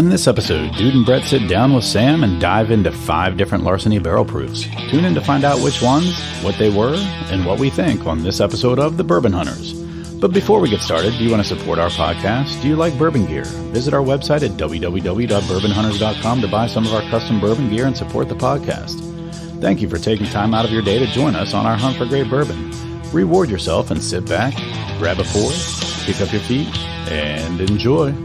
On this episode, Dude and Brett sit down with Sam and dive into 5 different Larceny Barrel Proofs. Tune in to find out which ones, what they were, and what we think on this episode of The Bourbon Hunters. But before we get started, do you want to support our podcast? Do you like bourbon gear? Visit our website at www.bourbonhunters.com to buy some of our custom bourbon gear and support the podcast. Thank you for taking time out of your day to join us on our hunt for great bourbon. Reward yourself and sit back, grab a pour, kick up your feet, and enjoy.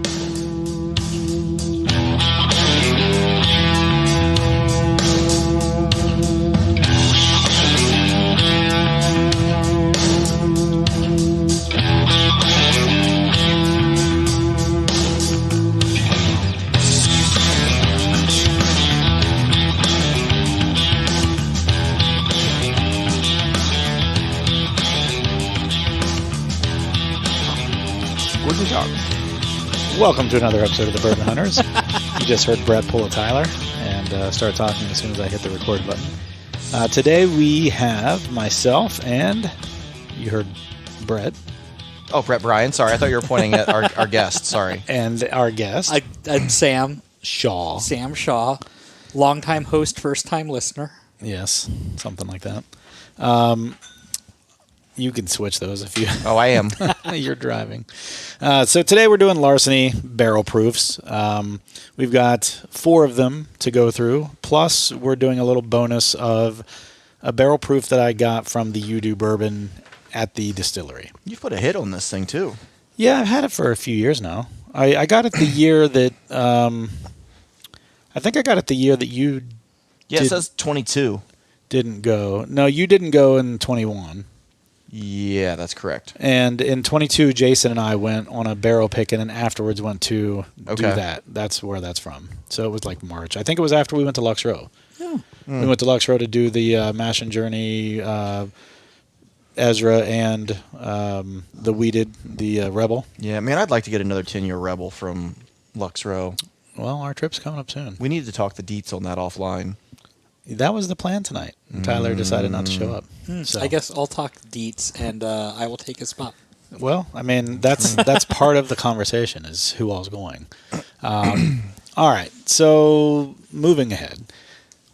Welcome to another episode of the Bourbon Hunters. You just heard Brett pull a Tyler and start talking as soon as I hit the record button. Today we have myself and you heard Brett. Oh, Brett Bryan. Sorry, I thought you were pointing at our guest. Sorry. And our guest. I'm Sam Shaw. Sam Shaw, longtime host, first-time listener. Yes, something like that. You can switch those if you... Oh, I am. You're driving. So today we're doing Larceny Barrel Proofs. We've got 4 of them to go through. Plus, we're doing a little bonus of a barrel proof that I got from the You Do Bourbon at the distillery. You put a hit on this thing, too. Yeah, I've had it for a few years now. I got it the year that... I think I got it the year that you... Yeah, it says 22. Didn't go. No, you didn't go in 21. Yeah, that's correct. And in 22, Jason and I went on a barrel pick and then afterwards went to do that. That's where that's from. So it was like March. I think it was after we went to Lux Row. Oh. We went to Lux Row to do the Mash and Journey, Ezra, and the Weeded, the Rebel. Yeah, man, I'd like to get another 10-year Rebel from Lux Row. Well, our trip's coming up soon. We need to talk the deets on that offline. That was the plan tonight. Tyler decided not to show up. So. I guess I'll talk deets, and I will take his spot. Well, I mean, that's part of the conversation is who all's going. All right, so moving ahead.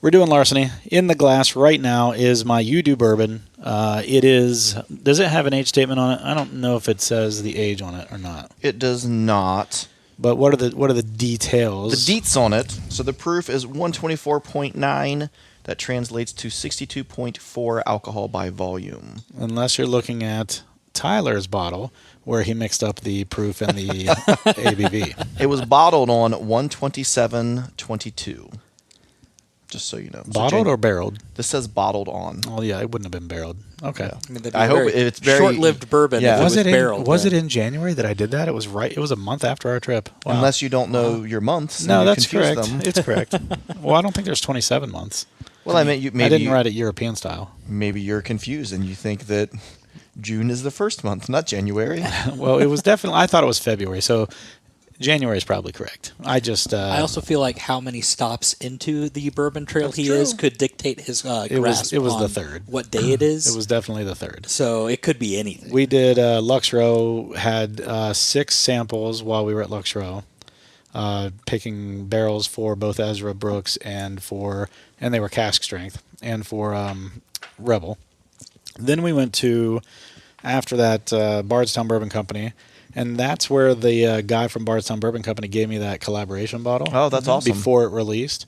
We're doing Larceny. In the glass right now is my You Do Bourbon. It is... Does it have an age statement on it? I don't know if it says the age on it or not. It does not. But what are the details? The deets on it. So the proof is 124.9. That translates to 62.4 alcohol by volume. Unless you're looking at Tyler's bottle, where he mixed up the proof and the ABV. It was bottled on 127.22. Just so you know. Bottled or barreled? This says bottled on. Oh, yeah, it wouldn't have been barreled. Okay. Yeah. I mean, I hope it's very short-lived bourbon. Yeah. If it was barreled. Was it in January that I did that? It was right. It was a month after our trip. Wow. Unless you don't know your months. No, and you that's confuse correct. them. It's correct. Well, I don't think there's 27 months. Well, I meant I didn't write it European style. Maybe you're confused and you think that June is the first month, not January. Well, it was definitely. I thought it was February, so January is probably correct. I also feel like how many stops into the bourbon trail is could dictate his grasp. It was on the 3rd. What day it is? It was definitely the 3rd. So it could be anything. We did Lux Row, had 6 samples while we were at Lux Row, picking barrels for both Ezra Brooks and they were cask strength, and for Rebel. Then we went to, after that, Bardstown Bourbon Company, and that's where the guy from Bardstown Bourbon Company gave me that collaboration bottle. Oh, that's awesome. Before it released.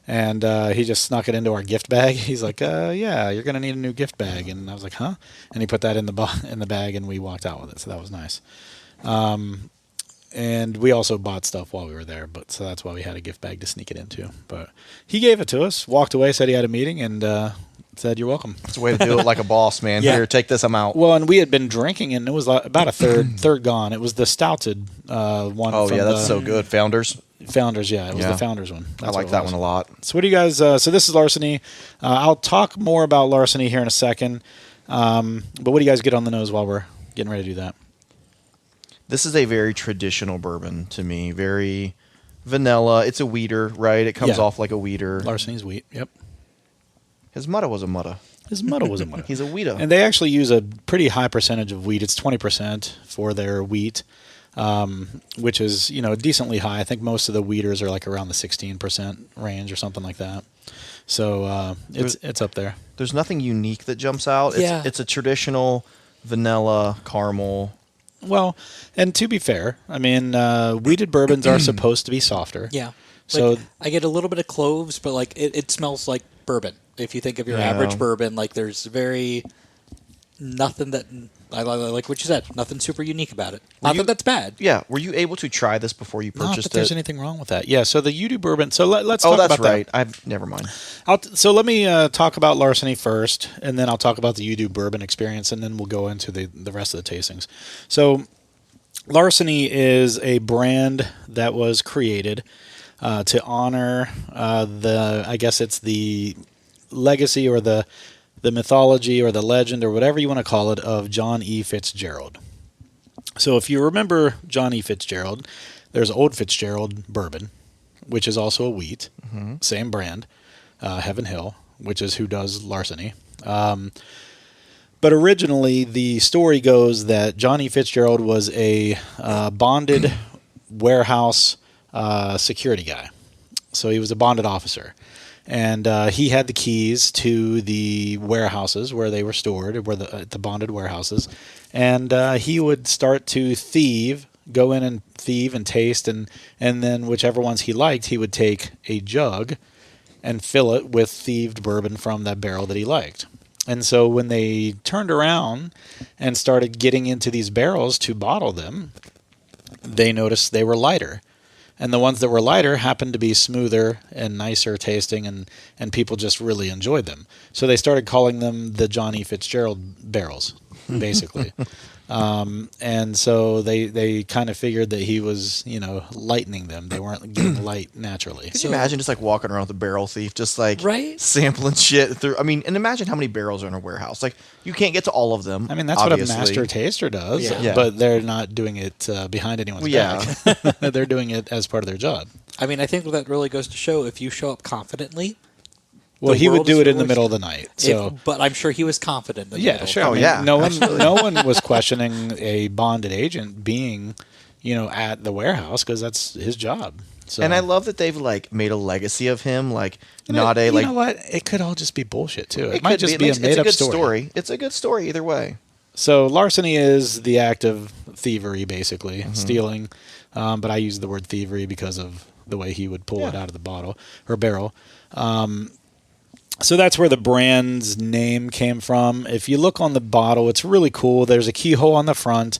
And he just snuck it into our gift bag. He's like, yeah, you're going to need a new gift bag. And I was like, huh? And he put that in the bag, and we walked out with it, so that was nice. And we also bought stuff while we were there, so that's why we had a gift bag to sneak it into. But he gave it to us, walked away, said he had a meeting, and said, you're welcome. It's a way to do it like a boss, man. Yeah. Here, take this, I'm out. Well, and we had been drinking, and it was about a third gone. It was the stouted one. Oh, yeah, that's so good. Founders? Founders, yeah. It was the Founders one. I like that one a lot. So what do you guys... so this is Larceny. I'll talk more about Larceny here in a second. But what do you guys get on the nose while we're getting ready to do that? This is a very traditional bourbon to me. Very vanilla. It's a wheater, right? It comes off like a wheater. Larceny's wheat, yep. His mutta was a mutta. His mutta was a mutta. He's a wheater. And they actually use a pretty high percentage of wheat. It's 20% for their wheat. which is decently high. I think most of the wheaters are like around the 16% range or something like that. So it's up there. There's nothing unique that jumps out. Yeah. It's a traditional vanilla caramel. Well, and to be fair, I mean, wheated bourbons are supposed to be softer. Yeah. So I get a little bit of cloves, but like it smells like bourbon. If you think of your average bourbon, like there's nothing that I like what you said. Nothing super unique about it. Not that that's bad. Yeah. Were you able to try this before you purchased Not that there's it? anything wrong with that. Yeah. So the Udu bourbon. So let's talk about that. Oh, that's right. Never mind. So let me talk about Larceny first, and then I'll talk about the Udu bourbon experience, and then we'll go into the rest of the tastings. So Larceny is a brand that was created to honor I guess it's the legacy or the mythology or the legend or whatever you want to call it of John E. Fitzgerald. So if you remember John E. Fitzgerald, there's Old Fitzgerald bourbon, which is also a wheat, same brand, Heaven Hill, which is who does Larceny. But originally, the story goes that John E. Fitzgerald was a bonded warehouse security guy. So he was a bonded officer. And he had the keys to the warehouses where they were stored, the bonded warehouses. And he would start to go in and thieve and taste. And then whichever ones he liked, he would take a jug and fill it with thieved bourbon from that barrel that he liked. And so when they turned around and started getting into these barrels to bottle them, they noticed they were lighter. And the ones that were lighter happened to be smoother and nicer tasting, and people just really enjoyed them. So they started calling them the John E. Fitzgerald barrels, basically. And so they kind of figured that he was, lightening them. They weren't getting light naturally. Could you imagine just like walking around with a barrel thief, just like Right? sampling shit through? I mean, and imagine how many barrels are in a warehouse. Like you can't get to all of them. I mean, that's obviously. what a master taster does, Yeah. but they're not doing it behind anyone's back. They're doing it as part of their job. I mean, I think that really goes to show if you show up confidently. Well, he would world do is it in the yours. middle of the night. So But I'm sure he was confident. In the yeah, middle. sure. Oh, I mean, yeah. No one was questioning a bonded agent being, at the warehouse because that's his job. So, And I love that they've like made a legacy of him, like you not a like. know what? It could all just be bullshit too. It might could just It be makes- a made up it's a good story. It's a good story either way. So larceny is the act of thievery, basically stealing. But I use the word thievery because of the way he would pull it out of the bottle or barrel. So that's where the brand's name came from. If you look on the bottle, it's really cool. There's a keyhole on the front.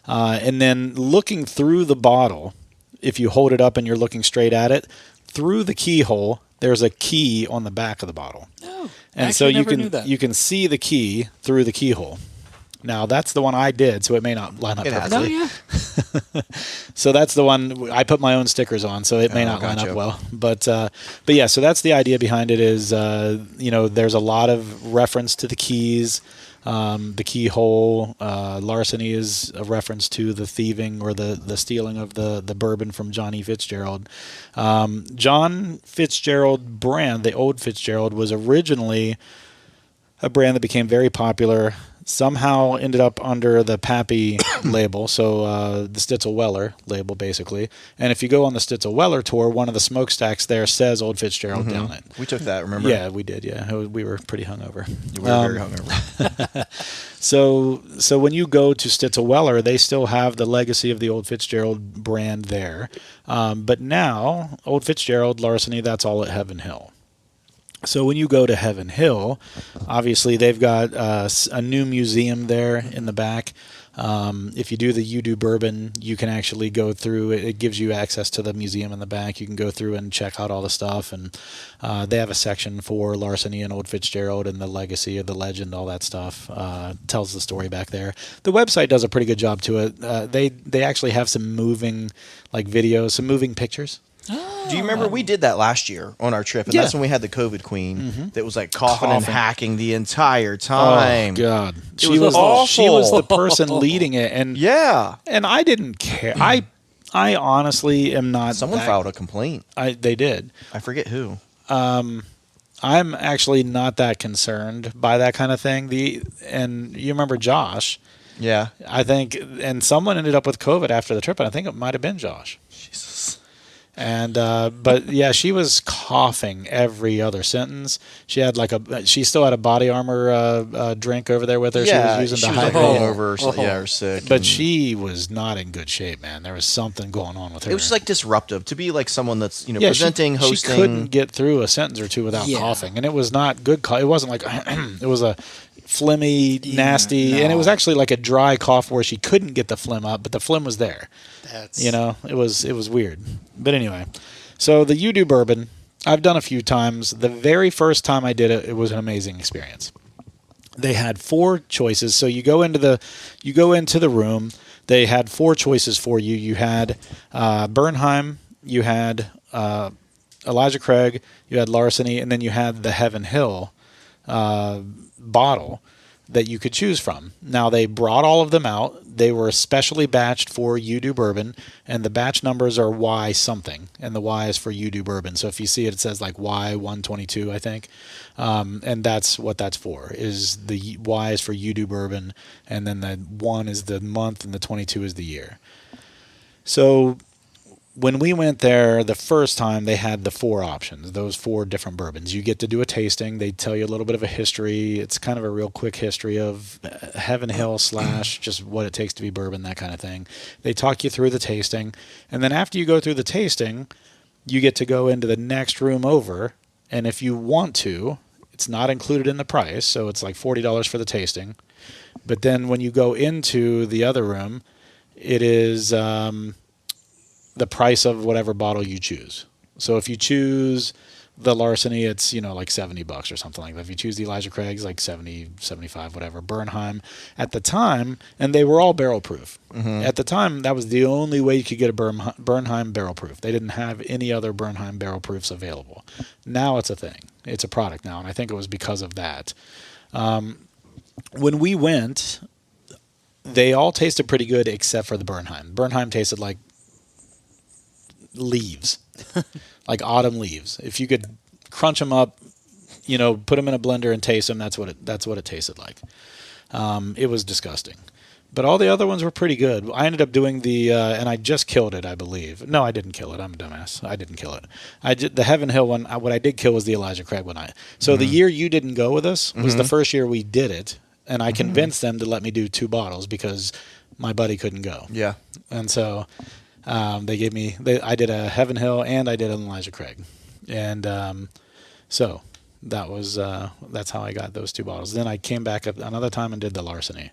And then looking through the bottle, if you hold it up and you're looking straight at it, through the keyhole, there's a key on the back of the bottle. Oh, And I so actually you never knew that. can see the key through the keyhole. Now, that's the one I did, so it may not line up It has perfectly. Oh, yeah. So that's the one I put my own stickers on, so it may not line gotcha. up well. But yeah, so that's the idea behind it is, there's a lot of reference to the keys, the keyhole. Larceny is a reference to the thieving or the stealing of the bourbon from John E. Fitzgerald. John Fitzgerald brand, the Old Fitzgerald, was originally a brand that became very popular. Somehow ended up under the Pappy label, so the Stitzel-Weller label, basically. And if you go on the Stitzel-Weller tour, one of the smokestacks there says Old Fitzgerald down it. We took that, remember? Yeah, we did, yeah. We were pretty hungover. We were very hungover. So when you go to Stitzel-Weller, they still have the legacy of the Old Fitzgerald brand there. But now, Old Fitzgerald, Larceny, that's all at Heaven Hill. So when you go to Heaven Hill, obviously they've got a new museum there in the back. If you do the Udu bourbon, you can actually go through. It gives you access to the museum in the back. You can go through and check out all the stuff. And they have a section for Larceny and Old Fitzgerald and the legacy of the legend, all that stuff. Tells the story back there. The website does a pretty good job to it. They actually have some moving videos, some moving pictures. Do you remember we did that last year on our trip? And that's when we had the COVID queen that was like coughing and hacking the entire time. Oh God, she was was awful. she was the person leading it, and Yeah. and I didn't care. I honestly am not. Someone filed a complaint. They did. I forget who. I'm actually not that concerned by that kind of thing. And you remember Josh? Yeah. I think, and someone ended up with COVID after the trip, and I think it might have been Josh. Jesus. And but yeah, she was coughing every other sentence. She had she still had a body armor drink over there with her. Yeah, she was using she to was like hydrate. hungover, so, yeah, or sick. But she was not in good shape, man. There was something going on with her. It was just like disruptive to be like someone that's yeah, presenting, hosting. She couldn't get through a sentence or two without coughing, and it was not good. It wasn't like it was a phlegmy, nasty, and it was actually like a dry cough where she couldn't get the phlegm up, but the phlegm was there. It was weird. But anyway, so the You Do bourbon, I've done a few times. The very first time I did it, it was an amazing experience. They had 4 choices. So you go into the room. They had 4 choices for you. You had Bernheim, you had Elijah Craig, you had Larceny, and then you had the Heaven Hill bottle that you could choose from. Now, they brought all of them out. They were specially batched for You Do bourbon, and the batch numbers are Y something, and the Y is for You Do bourbon. So if you see it, it says like Y122, I think, and that's what that's for. Is the Y is for You Do bourbon, and then the 1 is the month, and the 22 is the year. So when we went there the first time, they had the 4 options, those 4 different bourbons. You get to do a tasting. They tell you a little bit of a history. It's kind of a real quick history of Heaven Hill / just what it takes to be bourbon, that kind of thing. They talk you through the tasting. And then after you go through the tasting, you get to go into the next room over. And if you want to, it's not included in the price. So it's like $40 for the tasting. But then when you go into the other room, it is the price of whatever bottle you choose. So if you choose the Larceny, it's, like $70 or something like that. If you choose the Elijah Craig's, like 70, 75, whatever. Bernheim, at the time, and they were all barrel proof. Mm-hmm. At the time, that was the only way you could get a Bernheim barrel proof. They didn't have any other Bernheim barrel proofs available. Now it's a thing. It's a product now, and I think it was because of that. When we went, they all tasted pretty good except for the Bernheim. Bernheim tasted like leaves, like autumn leaves. If you could crunch them up, put them in a blender and taste them, that's what it tasted like. It was disgusting. But all the other ones were pretty good. I ended up doing and I just killed it, I believe. No, I didn't kill it. I'm a dumbass. I didn't kill it. The Heaven Hill one, what I did kill was the Elijah Craig one. So the year you didn't go with us was the first year we did it, and I convinced them to let me do 2 bottles because my buddy couldn't go. Yeah. And so they gave me. I did a Heaven Hill and I did an Elijah Craig, and so that was that's how I got those 2 bottles. Then I came back another time and did the Larceny,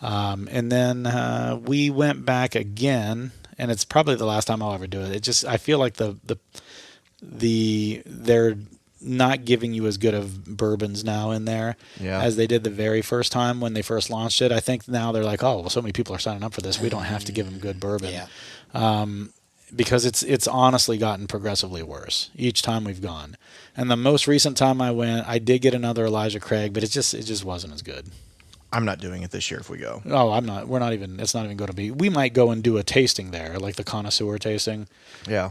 and then we went back again, and it's probably the last time I'll ever do it. I feel like they're not giving you as good of bourbons now in there as they did the very first time when they first launched it. I think now they're like, oh, well, so many people are signing up for this. We don't have to give them good bourbon. Yeah. Because it's honestly gotten progressively worse each time we've gone. And the most recent time I went, I did get another Elijah Craig, but it just wasn't as good. I'm not doing it this year if we go. Oh, I'm not. We're not even. It's not even going to be. We might go and do a tasting there, like the connoisseur tasting. Yeah.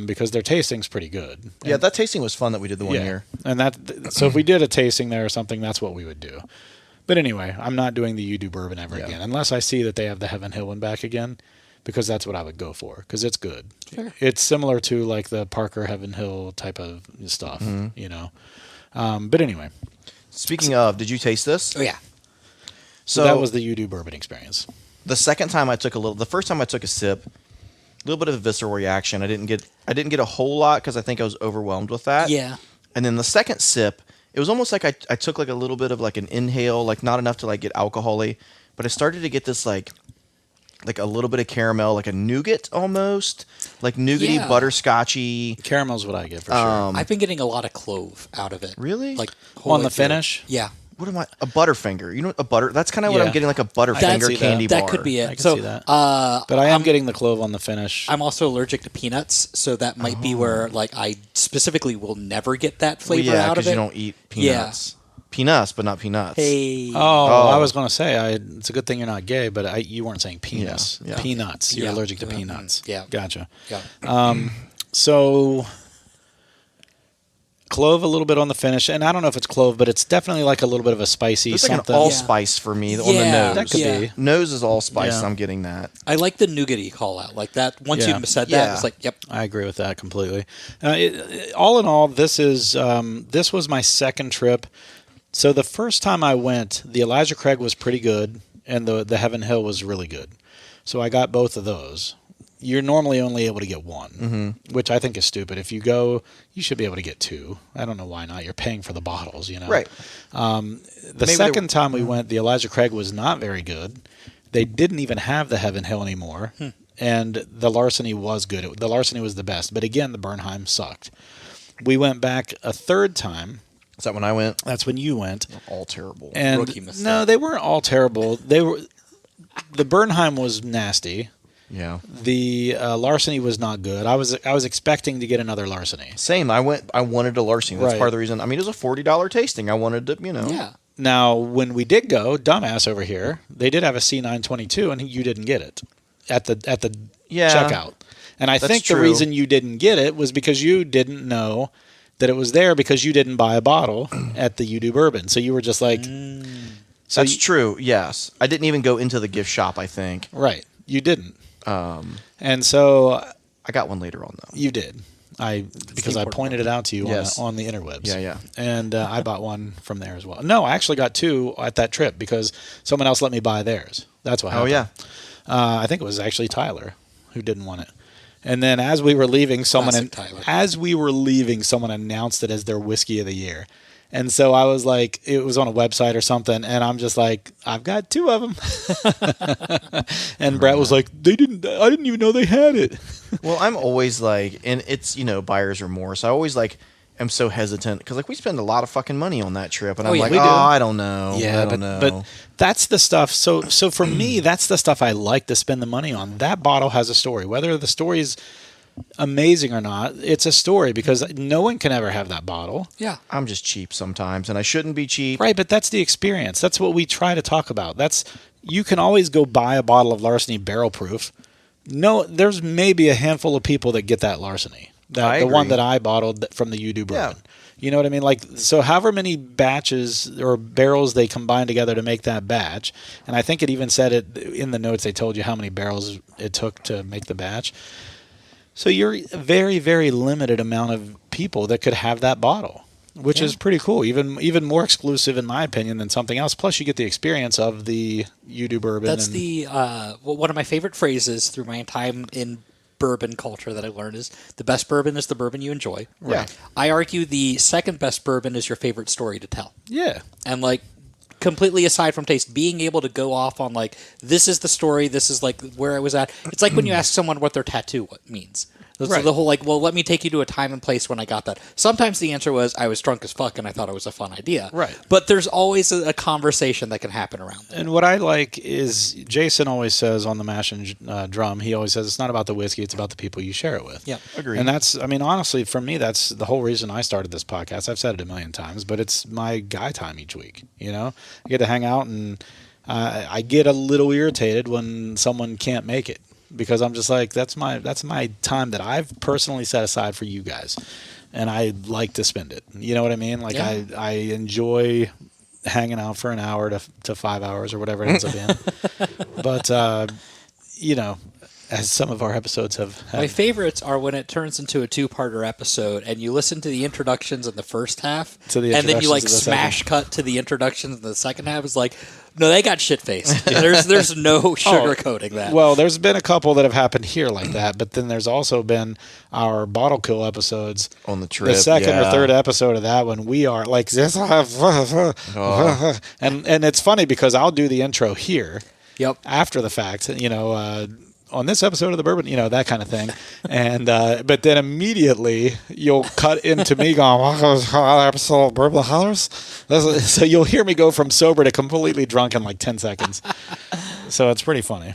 Because their tasting's pretty good. Yeah, that tasting was fun that we did the one year. And so if we did a tasting there or something, that's what we would do. But anyway, I'm not doing the You Do bourbon ever again, unless I see that they have the Heaven Hill one back again, because that's what I would go for, because it's good. Sure. It's similar to like the Parker Heaven Hill type of stuff, But anyway. Speaking of, did you taste this? Oh, yeah. So that was the You Do bourbon experience. The second time the first time I took a sip, a little bit of a visceral reaction. I didn't get a whole lot because I think I was overwhelmed with that. Yeah. And then the second sip, it was almost like I took like a little bit of like an inhale, like not enough to like get alcohol-y, but I started to get this like a little bit of caramel, like a nougat almost, like nougaty, butterscotchy. Caramel's what I get for sure. I've been getting a lot of clove out of it. Really? Like on the finish? Yeah. What am I? A Butterfinger. You know, a butter. That's kind of what I'm getting, like a Butterfinger candy bar. That could be it. I can see that. But I am getting the clove on the finish. I'm also allergic to peanuts, so that might be where like I specifically will never get that flavor out of it. Yeah, because you don't eat peanuts. Yeah. Peanuts, but not peanuts. Hey. Oh, I was going to say, it's a good thing you're not gay, but you weren't saying penis. Yeah. Peanuts. You're allergic to peanuts. Yeah. Gotcha. Yeah. So Clove a little bit on the finish, and I don't know if it's clove, but it's definitely like a little bit of a spicy It's like something. an allspice for me on the nose. That could be. Nose is allspice. Yeah. I'm getting that. I like the nougaty call out like that. Once you said that, Yeah. it's like, yep. I agree with that completely. All in all, this was my second trip. So the first time I went, the Elijah Craig was pretty good, and the Heaven Hill was really good. So I got both of those. You're normally only able to get one, which I think is stupid. If you go, you should be able to get two. I don't know why not. You're paying for the bottles, you know. Right. The second time we went, the Elijah Craig was not very good. They didn't even have the Heaven Hill anymore, and the Larceny was good. The Larceny was the best, but again, the Bernheim sucked. We went back a third time. Is that when I went? That's when you went. All terrible. And Rookie mistake. no, they weren't all terrible. The Bernheim was nasty. Yeah. The Larceny was not good. I was expecting to get another Larceny. Same. I wanted a Larceny. That's Right. part of the reason. I mean, it was a $40 tasting. I wanted to, Yeah. Now, when we did go, dumbass over here, they did have a C922, and you didn't get it at the checkout. And I think the true. reason you didn't get it was because you didn't know that it was there because you didn't buy a bottle at the You Do Bourbon. So you were just like... So That's true. Yes. I didn't even go into the gift shop, I think. Right. You didn't. And so... I got one later on, though. You did. Because I pointed it out to you on the interwebs. Yeah. And I bought one from there as well. No, I actually got two at that trip because someone else let me buy theirs. That's what happened. Oh, yeah. I think it was actually Tyler who didn't want it. And then as we were leaving, someone announced it as their whiskey of the year. And so I was like, it was on a website or something, and I'm just like, I've got two of them. And Brett was like, I didn't even know they had it. Well, I'm always like, and it's, buyer's remorse. I always like, am so hesitant because like we spend a lot of fucking money on that trip, and I'm like, I don't know. Yeah, I don't know. But that's the stuff. So for me, that's the stuff I like to spend the money on. That bottle has a story, whether the story's amazing or not. It's a story because no one can ever have that bottle. Yeah. I'm just cheap sometimes, and I shouldn't be cheap. Right, but that's the experience. That's what we try to talk about. You can always go buy a bottle of Larceny Barrel Proof. No, there's maybe a handful of people that get that Larceny. The one that I bottled from the You Do Bourbon. Yeah. You know what I mean? Like, so however many batches or barrels they combine together to make that batch, and I think it even said it in the notes, they told you how many barrels it took to make the batch. So you're a very, very limited amount of people that could have that bottle, which is pretty cool. Even more exclusive, in my opinion, than something else. Plus, you get the experience of the You Do Bourbon. That's one of my favorite phrases through my time in bourbon culture that I learned is the best bourbon is the bourbon you enjoy. Yeah. I argue the second best bourbon is your favorite story to tell. Yeah. And like completely aside from taste, being able to go off on like, this is the story, this is like where I was at. It's like when you ask someone what their tattoo means. That's Right. the whole like, well, let me take you to a time and place when I got that. Sometimes the answer was I was drunk as fuck and I thought it was a fun idea. Right. But there's always a conversation that can happen around that. And what I like is Jason always says on the Mash and Drum, he always says it's not about the whiskey, it's about the people you share it with. Yeah. Agreed. And that's, I mean, honestly, for me, that's the whole reason I started this podcast. I've said it a million times, but it's my guy time each week. I get to hang out, and I get a little irritated when someone can't make it. Because I'm just like, that's my time that I've personally set aside for you guys, and I like to spend it. You know what I mean? Like I enjoy hanging out for an hour to 5 hours or whatever it ends up being. But as some of our episodes have had. My favorites are when it turns into a two-parter episode and you listen to the introductions in the first half and then you like smash cut to the introductions in the second half. It's like, no, they got shit-faced. There's no sugarcoating that. Well, there's been a couple that have happened here like that, but then there's also been our Bottle Kill episodes. On the trip, the second or third episode of that one, we are like this. And it's funny because I'll do the intro here. Yep. After the fact, on this episode of the Bourbon, that kind of thing. And but then immediately you'll cut into me going, episode of Bourbon Hunters. So you'll hear me go from sober to completely drunk in like 10 seconds. So it's pretty funny.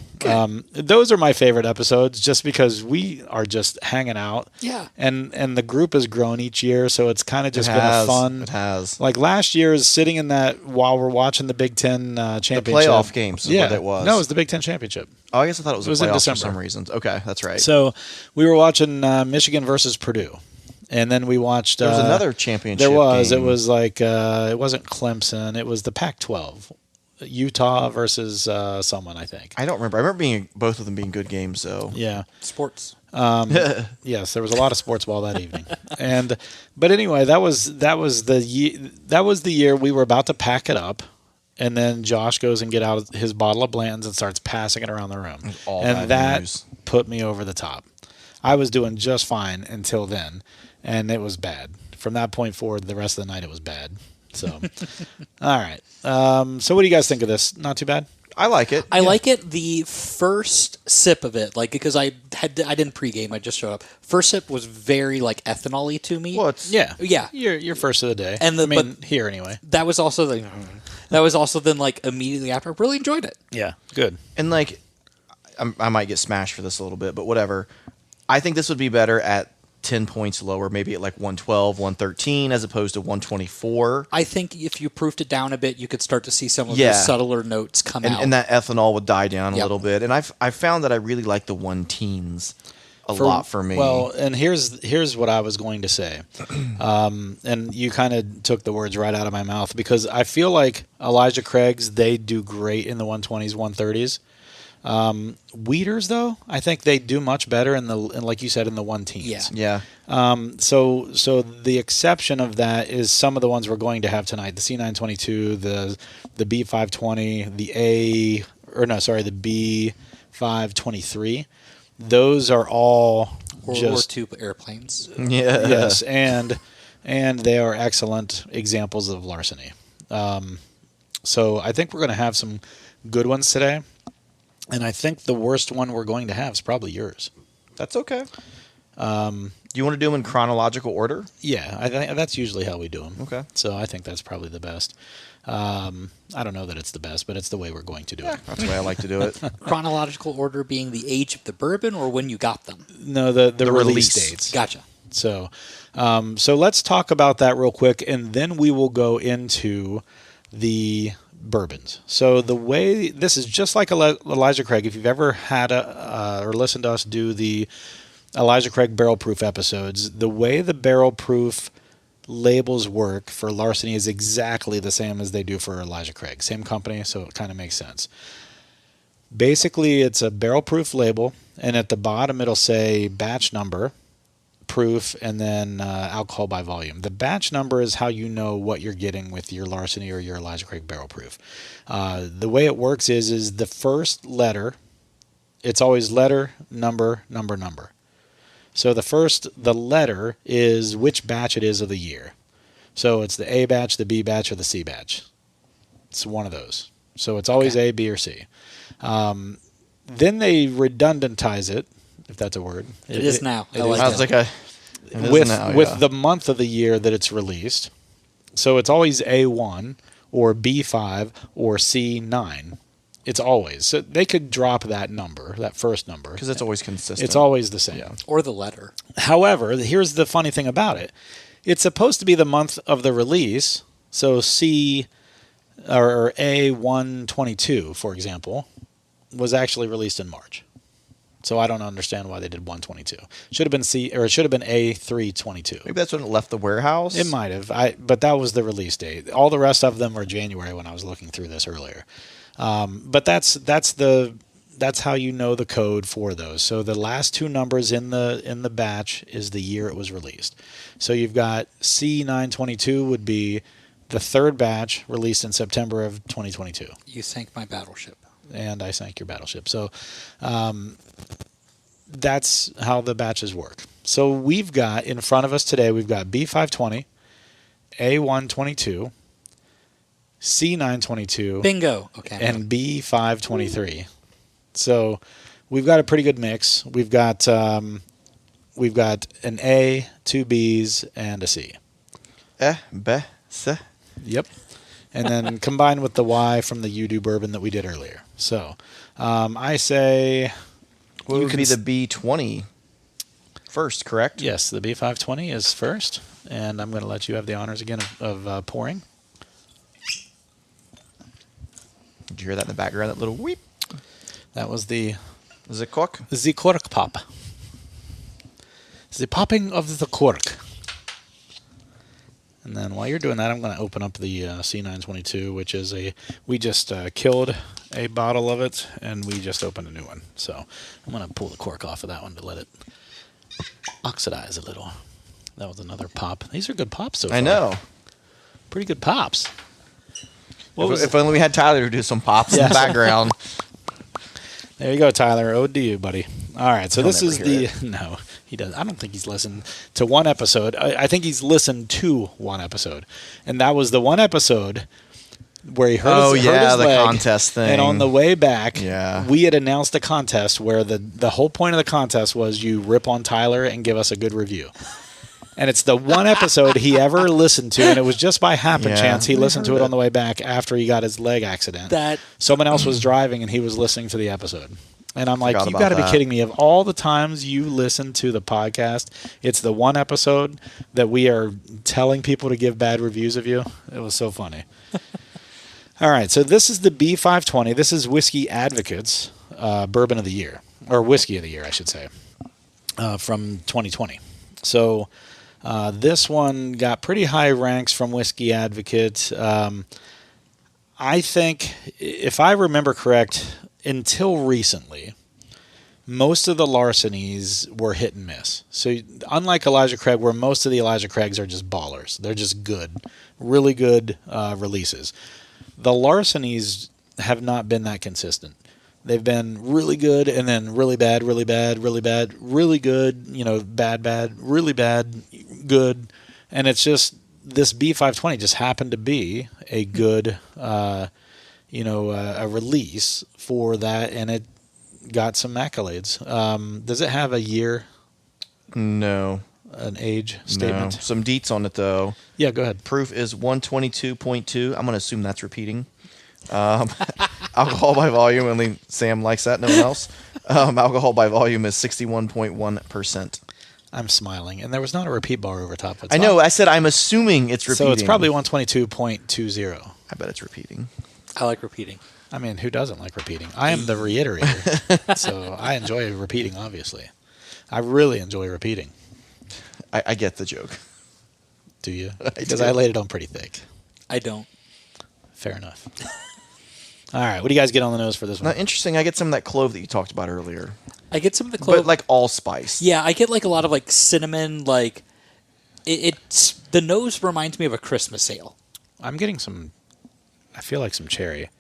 Those are my favorite episodes just because we are just hanging out. Yeah. And the group has grown each year, so it's kind of just been a fun. It has. Like last year is sitting in that while we're watching the Big Ten championship. The playoff games is what it was. No, it was the Big Ten championship. Oh, I guess I thought it was in playoffs December for some reasons. Okay, that's right. So we were watching Michigan versus Purdue. And then we watched. There was another championship. There was. game. It was like it wasn't Clemson. It was the Pac-12, Utah versus someone. I think. I don't remember. I remember both of them being good games, though. Yeah. Sports. Yes, there was a lot of sports ball that evening. But anyway, that was the year we were about to pack it up. And then Josh goes and get out his bottle of Blanton's and starts passing it around the room. And that put me over the top. I was doing just fine until then, and it was bad. From that point forward, the rest of the night it was bad. So, all right. So what do you guys think of this? Not too bad? I like it. I like it. The first sip of it, like because I didn't pregame, I just showed up. First sip was very like ethanol-y to me. Well, yeah. Yeah. Your first of the day. And but here anyway. That was also then like immediately after. I really enjoyed it. Yeah, good. And like, I might get smashed for this a little bit, but whatever. I think this would be better at 10 points lower, maybe at like 112, 113, as opposed to 124. I think if you proofed it down a bit, you could start to see some of the subtler notes come out. And that ethanol would die down a little bit. And I've found that I really like the 1-teens a lot for me. Well, and here's what I was going to say. And you kind of took the words right out of my mouth, because I feel like Elijah Craig's, they do great in the 120s, 130s. Weeders, though, I think they do much better in like you said, in the 1-teens. Yeah. So the exception of that is some of the ones we're going to have tonight: the C922, the B520, the B523. Those are all or two airplanes. Yeah. Yes, and they are excellent examples of larceny. So I think we're going to have some good ones today. And I think the worst one we're going to have is probably yours. That's okay. Do you want to do them in chronological order? Yeah, I think that's usually how we do them. Okay. So I think that's probably the best. I don't know that it's the best, but it's the way we're going to do it. That's the way I like to do it. Chronological order being the age of the bourbon or when you got them? No, the release dates. Gotcha. So let's talk about that real quick, and then we will go into the bourbons. So the way this is just like Elijah Craig. If you've ever had or listened to us do the Elijah Craig barrel proof episodes, the way the barrel proof labels work for Larceny is exactly the same as they do for Elijah Craig. Same company, so it kind of makes sense. Basically, it's a barrel proof label, and at the bottom it'll say batch number, proof, and then alcohol by volume. The batch number is how you know what you're getting with your Larceny or your Elijah Craig barrel proof. The way it works is the first letter, it's always letter, number, number, number. So the letter is which batch it is of the year. So it's the A batch, the B batch, or the C batch. It's one of those. So it's always A, B, or C. Then they redundantize it, if that's a word. It is now. With the month of the year that it's released. So it's always A1 or B5 or C9. It's always. So they could drop that number, that first number. Because it's always consistent. It's always the same. Yeah. Or the letter. However, here's the funny thing about it. It's supposed to be the month of the release. So C or A122, for example, was actually released in March. So I don't understand why they did 122. Should have been it should have been A322. Maybe that's when it left the warehouse. It might have. But that was the release date. All the rest of them were January when I was looking through this earlier. But that's how you know the code for those. So the last two numbers in the batch is the year it was released. So you've got C922 would be the third batch released in September of 2022. You sank my battleship. And I sank your battleship. So that's how the batches work. So we've got in front of us today, we've got B520, A122, C922, bingo. Okay. And B523. So we've got a pretty good mix. We've got an A, two Bs, and a C. B, C. Yep. And then combined with the Y from the You-Do bourbon that we did earlier. So I say... What would be the B20 first, correct? Yes, the B520 is first. And I'm going to let you have the honors again of pouring. Did you hear that in the background, that little weep? That was the cork? The cork pop. The popping of the cork. And then while you're doing that, I'm going to open up the C922, which is we just killed a bottle of it, and we just opened a new one. So I'm going to pull the cork off of that one to let it oxidize a little. That was another pop. These are good pops so far. I know. Pretty good pops. If only we had Tyler to do some pops in the background. There you go, Tyler. Ode to you, buddy. All right, so this is the... it. No, he does. I don't think he's listened to one episode. I think he's listened to one episode. And that was the one episode where he hurt his the leg, contest thing. And on the way back, Yeah. we had announced a contest where the whole point of the contest was you rip on Tyler and give us a good review. And it's the one episode he ever listened to, and it was just by happen chance he listened to it on the way back after he got his leg accident. Someone else was driving, and he was listening to the episode. And I'm like, you got to be kidding me. Of all the times you listen to the podcast, it's the one episode that we are telling people to give bad reviews of you. It was so funny. All right, so this is the B520. This is Whiskey Advocates Bourbon of the Year, or Whiskey of the Year, I should say, from 2020. So... this one got pretty high ranks from Whiskey Advocate. I think, if I remember correct, until recently, most of the Larcenys were hit and miss. So unlike Elijah Craig, where most of the Elijah Craigs are just ballers. They're just good, really good releases. The Larcenys have not been that consistent. They've been really good and then really bad, really bad, really bad, really good, bad, really bad, good. And it's just this B520 just happened to be a good, a release for that, and it got some accolades. Does it have a year? No. An age statement? No. Some deets on it, though. Yeah, go ahead. Proof is 122.2. I'm going to assume that's repeating. Alcohol by volume, only Sam likes that, no one else. Alcohol by volume is 61.1%. I'm smiling, and there was not a repeat bar over top. I know. I said I'm assuming it's repeating. So it's probably 122.20. I bet it's repeating. I like repeating. I mean, who doesn't like repeating? I am the reiterator, so I enjoy repeating, obviously. I really enjoy repeating. I get the joke. Do you? Because I laid it on pretty thick. I don't. Fair enough. All right, what do you guys get on the nose for this one? Now, interesting. I get some of that clove that you talked about earlier. I get some of the clove, but like allspice. Yeah, I get like a lot of like cinnamon. Like it's the nose reminds me of a Christmas ale. I'm getting some. I feel like some cherry.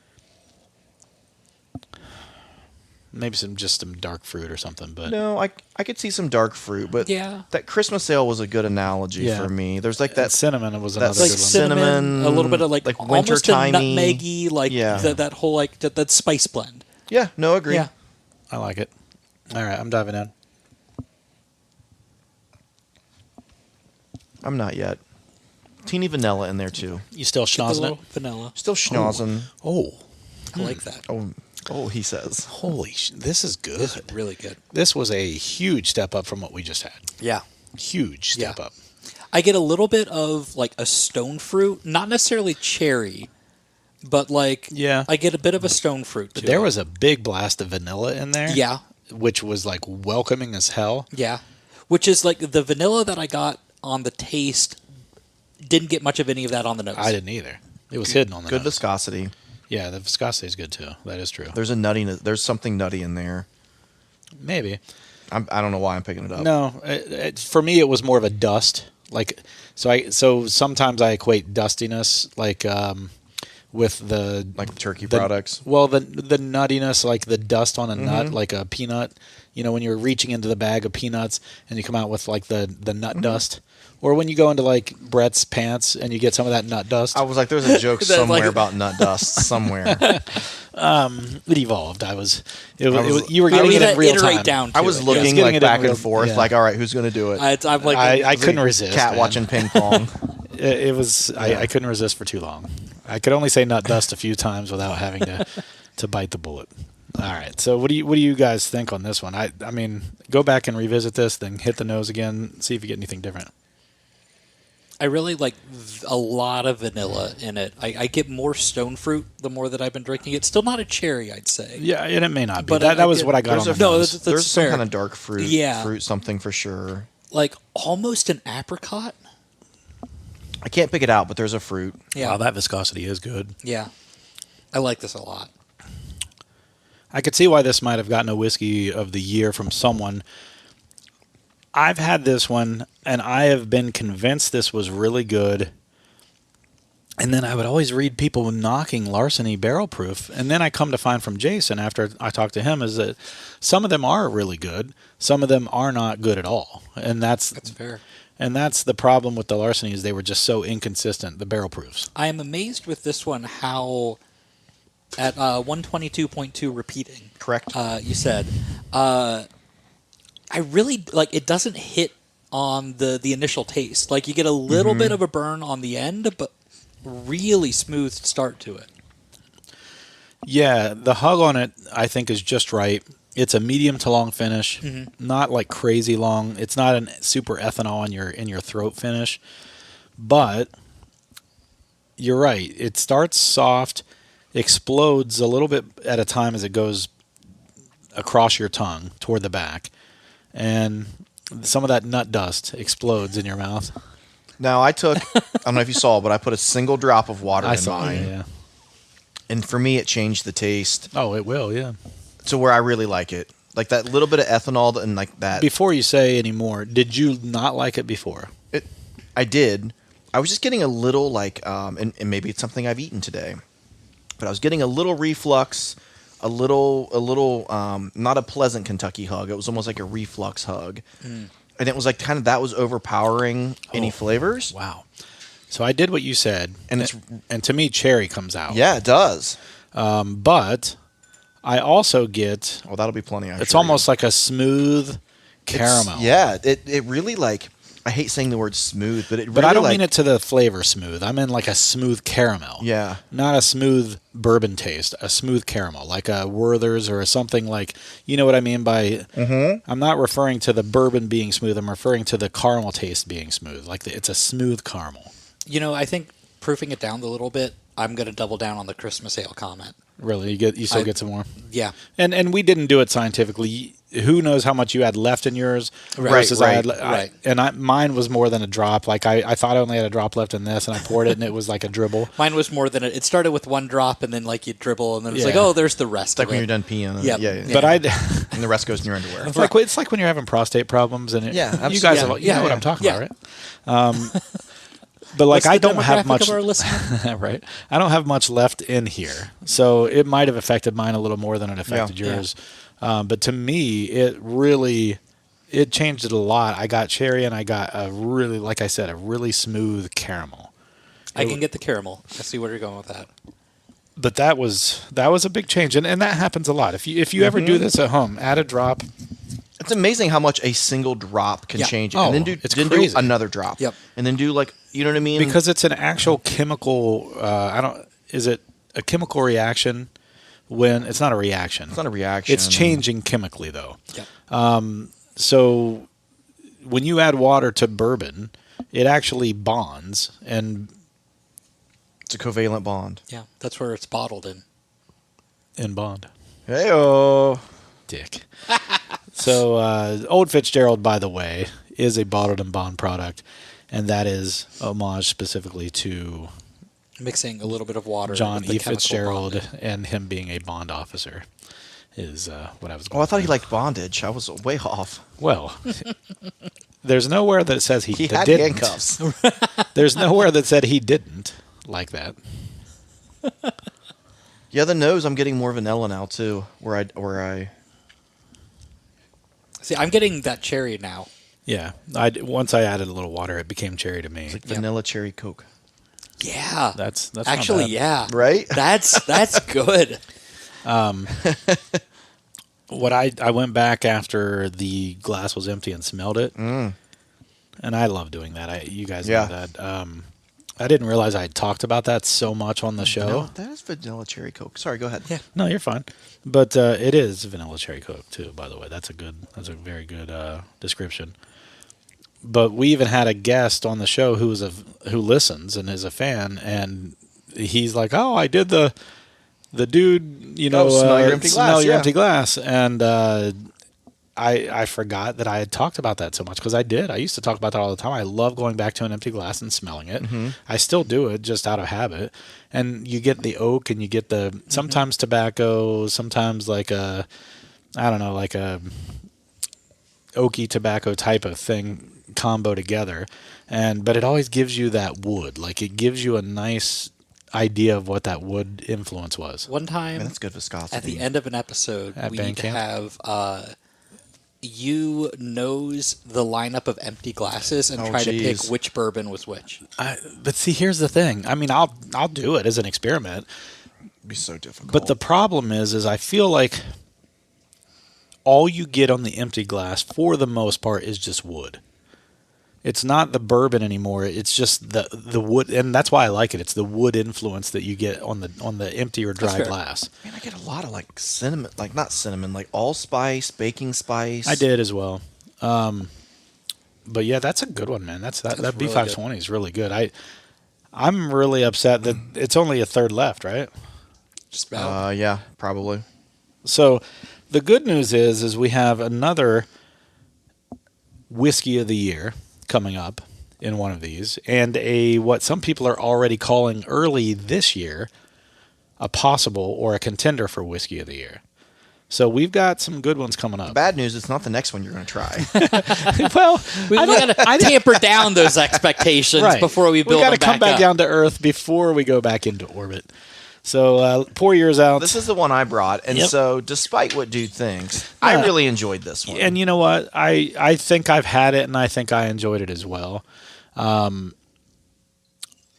Maybe some dark fruit or something, but no, I could see some dark fruit, but that Christmas ale was a good analogy for me. There's like that cinnamon was another good one. Cinnamon, a little bit of like almost a nutmeggy, like that whole like that spice blend. Yeah, no, agree. Yeah, I like it. All right, I'm diving in. I'm not yet. Teeny vanilla in there too. You still schnozzing it? Vanilla. Still schnozzing. Oh. I like that. Oh, he says. Holy this is good. This is really good. This was a huge step up from what we just had. Yeah. Huge step up. I get a little bit of like a stone fruit, not necessarily cherry, but like I get a bit of a stone fruit too. There was a big blast of vanilla in there. Yeah. Which was like welcoming as hell. Yeah. Which is like the vanilla that I got on the taste didn't get much of any of that on the nose. I didn't either. It was hidden on the nose. Good viscosity. Yeah, the viscosity is good too. That is true. There's a nuttiness. There's something nutty in there. Maybe. I don't know why I'm picking it up. No, for me it was more of a dust. Like so sometimes I equate dustiness like with the turkey products. Well, the nuttiness, like the dust on a nut, like a peanut. You know, when you're reaching into the bag of peanuts and you come out with like the nut dust. Or when you go into like Brett's pants and you get some of that nut dust. I was like, there's a joke somewhere about nut dust somewhere. It evolved. You were getting it in real time. I was looking like back and forth, like, all right, who's going to do it? I couldn't resist. Cat watching ping pong. It was. I couldn't resist for too long. I could only say nut dust a few times without having to bite the bullet. All right. So what do you guys think on this one? I mean, go back and revisit this, then hit the nose again, see if you get anything different. I really like a lot of vanilla in it. I get more stone fruit the more that I've been drinking it. Still not a cherry, I'd say. Yeah, and it may not be. But that was what I got on the nose. There's some kind of dark fruit, fruit something for sure. Like almost an apricot. I can't pick it out, but there's a fruit. Yeah. Wow, that viscosity is good. Yeah. I like this a lot. I could see why this might have gotten a whiskey of the year from someone. I've had this one, and I have been convinced this was really good. And then I would always read people knocking Larceny Barrel Proof. And then I come to find from Jason, after I talked to him, is that some of them are really good. Some of them are not good at all. And that's fair. And that's the problem with the Larceny, is they were just so inconsistent, the barrel proofs. I am amazed with this one how at 122.2 repeating. Correct. You said. I really, like, it doesn't hit on the initial taste. Like, you get a little bit of a burn on the end, but really smooth start to it. Yeah, the hug on it, I think, is just right. It's a medium to long finish, not like crazy long. It's not a super ethanol in your throat finish, but you're right. It starts soft, explodes a little bit at a time as it goes across your tongue toward the back, and some of that nut dust explodes in your mouth. Now, I don't know if you saw, but I put a single drop of water in mine. Yeah. And for me, it changed the taste. Oh, it will, yeah. To where I really like it. Like that little bit of ethanol and like that. Before you say any more, did you not like it before? I did. I was just getting a little like, and maybe it's something I've eaten today, but I was getting a little reflux, a little, not a pleasant Kentucky hug. It was almost like a reflux hug. And it was like kind of that was overpowering any flavors. Wow. So I did what you said, and to me, cherry comes out. Yeah, it does. But I also get... Oh, that'll be plenty. It's almost like a smooth caramel. It really like... I hate saying the word smooth, but it really... But I don't mean it to the flavor smooth. I mean like a smooth caramel. Yeah. Not a smooth bourbon taste. A smooth caramel. Like a Werther's or something like... You know what I mean by... I'm not referring to the bourbon being smooth. I'm referring to the caramel taste being smooth. Like it's a smooth caramel. You know, I think proofing it down a little bit, I'm going to double down on the Christmas ale comment. Really? You still get some more? Yeah. And we didn't do it scientifically. Who knows how much you had left in yours versus right. Mine was more than a drop. Like I thought I only had a drop left in this, and I poured it, and it was like a dribble. Mine was more than it started with one drop, and then like you dribble, and then it's like, oh, there's the rest. It's like when you're done peeing. Yeah. But and the rest goes in your underwear. It's like when you're having prostate problems, and you guys know what I'm talking about, right? But like I don't have much, right? I don't have much left in here, so it might have affected mine a little more than it affected yours. But to me, it changed it a lot. I got cherry, and I got a really, like I said, a really smooth caramel. I can get the caramel. I see where you're going with that. But that was a big change, and that happens a lot. If you ever do this at home, add a drop. It's amazing how much a single drop can change it. Oh, and then do another drop. Yep. And then do like, you know what I mean? Because it's an actual chemical, is it a chemical reaction when it's not a reaction? It's not a reaction. It's changing chemically though. Yep. So when you add water to bourbon, it actually bonds, and it's a covalent bond. Yeah. That's where it's bottled in. Bond. Hey-oh. Dick. So, Old Fitzgerald, by the way, is a bottled and bond product, and that is homage specifically to mixing a little bit of water. John E. Fitzgerald bondage. and him being a bond officer is what I was going Oh, I thought he liked bondage. I was way off. Well, there's nowhere that says he had didn't. handcuffs. There's nowhere that said he didn't like that. Yeah, the nose, I'm getting more vanilla now, too, where I... See, I'm getting that cherry now. Yeah. Once I added a little water, it became cherry to me. It's like vanilla cherry Coke. Yeah. That's actually, not bad. Right? That's good. What I went back after the glass was empty and smelled it, and I love doing that. You guys know that. I didn't realize I had talked about that so much on the show. No, that is vanilla cherry Coke. Sorry, go ahead. Yeah. No, you're fine. But it is vanilla cherry Coke too, by the way. That's a very good description. But we even had a guest on the show who listens and is a fan, and he's like, "Oh, I did the dude, smell your empty glass. Empty glass," and I forgot that I had talked about that so much because I did. I used to talk about that all the time. I love going back to an empty glass and smelling it. Mm-hmm. I still do it just out of habit. And you get the oak and you get the sometimes tobacco, sometimes like a oaky tobacco type of thing combo together. But it always gives you that wood. Like it gives you a nice idea of what that wood influence was. One time, that's good viscosity. At the end of an episode, we need to have you nose the lineup of empty glasses and try to pick which bourbon was which. But see, here's the thing. I mean, I'll do it as an experiment. It'd be so difficult. But the problem is I feel like all you get on the empty glass, for the most part, is just wood. It's not the bourbon anymore. It's just the wood, and that's why I like it. It's the wood influence that you get on the empty or dry glass. Man, I get a lot of like cinnamon, like not cinnamon, like allspice, baking spice. I did as well. But yeah, that's a good one, man. That B520 is really good. I'm really upset that it's only a third left, right? Just about. Yeah, probably. So the good news is we have another whiskey of the year coming up in one of these, and what some people are already calling early this year a possible or a contender for whiskey of the year. So we've got some good ones coming up. Bad news, it's not the next one you're going to try. Well, we got to tamper down those expectations before we build them back up. We got to come back down to earth before we go back into orbit. So pour yours out. This is the one I brought, and so despite what dude thinks, I really enjoyed this one. And you know what? I think I've had it, and I think I enjoyed it as well. I'm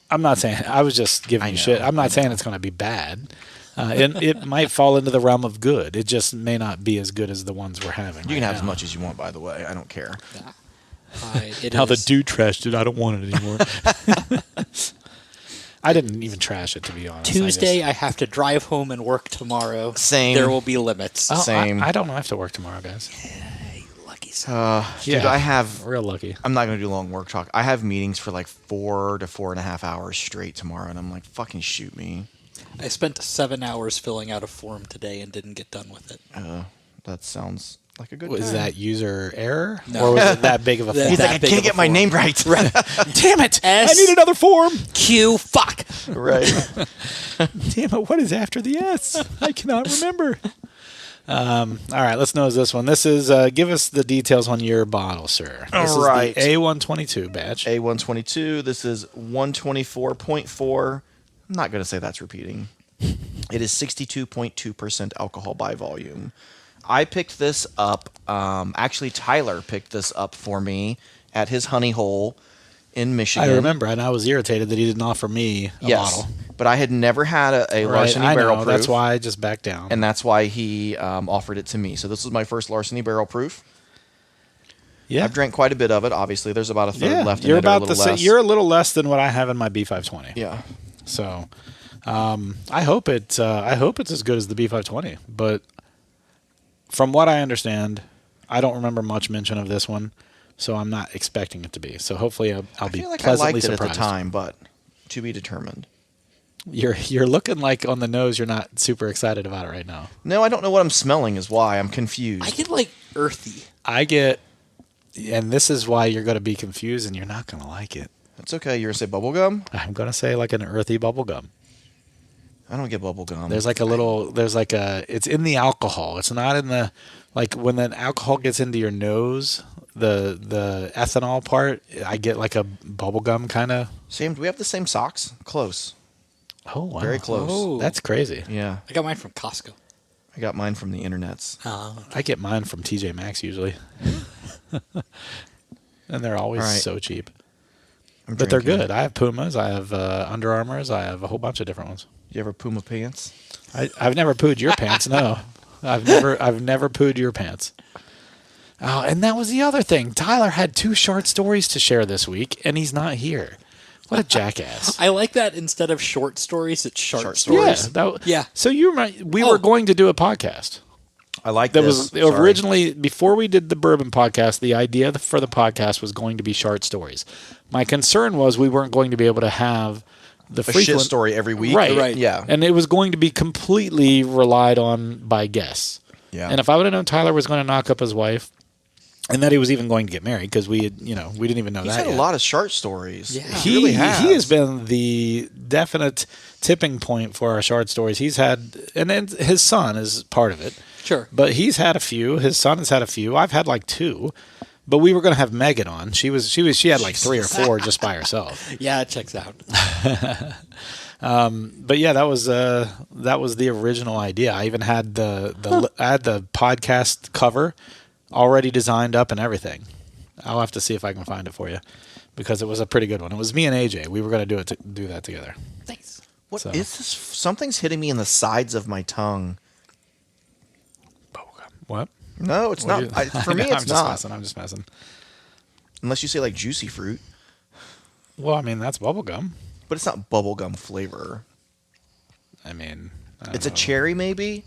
not saying I was just giving you shit. I'm not saying it's going to be bad. It might fall into the realm of good. It just may not be as good as the ones we're having. You can have as much as you want, by the way. I don't care. Now the dude trashed it. I don't want it anymore. I didn't even trash it, to be honest. Tuesday, I have to drive home and work tomorrow. Same. There will be limits. Oh, Same. I don't have to work tomorrow, guys. You lucky son. Dude, I have... Real lucky. I'm not going to do long work talk. I have meetings for like 4 to 4.5 hours straight tomorrow, and I'm like, fucking shoot me. I spent 7 hours filling out a form today and didn't get done with it. That sounds like a good Is time. that user error? No. Or was it that big of a form? He's like, I can't get my name right. Damn it! I need another form! Q, fuck! Right. Damn it, what is after the S? I cannot remember. All right, let's nose this one. This is, give us the details on your bottle, sir. This is the A122 batch. A122, this is 124.4. I'm not going to say that's repeating. It is 62.2% alcohol by volume. I picked this up. Actually, Tyler picked this up for me at his honey hole in Michigan. I remember, and I was irritated that he didn't offer me a bottle. But I had never had a Larceny Barrel Proof. That's why I just backed down. And that's why he offered it to me. So this was my first Larceny Barrel Proof. Yeah. I've drank quite a bit of it. Obviously, there's about a third left in it, or a little less. You're a little less than what I have in my B520. Yeah. So I hope it's as good as the B520, but from what I understand, I don't remember much mention of this one, so I'm not expecting it to be. So hopefully I'll be pleasantly surprised. I liked it at the time, but to be determined. You're looking like on the nose you're not super excited about it right now. No, I don't know what I'm smelling is why. I'm confused. I get like earthy. And this is why you're going to be confused and you're not going to like it. That's okay. You're going to say bubblegum? I'm going to say like an earthy bubblegum. I don't get bubblegum. It's in the alcohol. It's not in the, like when the alcohol gets into your nose, the ethanol part, I get like a bubblegum kind of. Same. Do we have the same socks? Close. Oh, wow. Very close. Oh. That's crazy. Yeah. I got mine from Costco. I got mine from the internets. I get mine from TJ Maxx usually. And they're always so cheap. But they're good. I have Pumas. I have Under Armours. I have a whole bunch of different ones. You ever Puma pants? I've never pooed your pants. No, I've never pooed your pants. Oh, and that was the other thing. Tyler had 2 short stories to share this week, and he's not here. What a jackass! I like that instead of short stories, it's short stories. Yeah. So we were going to do a podcast. I like that. Was originally, before we did the bourbon podcast, the idea for the podcast was going to be short stories. My concern was we weren't going to be able to have the shit story every week. Right. Yeah. And it was going to be completely relied on by guests. Yeah. And if I would have known Tyler was going to knock up his wife, and that he was even going to get married, because we didn't even know He's that. had a lot of short stories. Yeah. He really has. He has been the definite tipping point for our short stories. He's had, and then his son is part of it. Sure. But he's had a few. His son has had a few. I've had like 2. But we were going to have Megan on. She had like 3 or 4 just by herself. Yeah, it checks out. But yeah, that was the original idea. I even had the podcast cover already designed up and everything. I'll have to see if I can find it for you, because it was a pretty good one. It was me and AJ. We were going to do that together. Thanks. What is this? Something's hitting me in the sides of my tongue. What? No, it's not. For me, it's not. I'm just messing. Unless you say like juicy fruit. Well, I mean, that's bubblegum. But it's not bubblegum flavor. I mean, it's a cherry, maybe?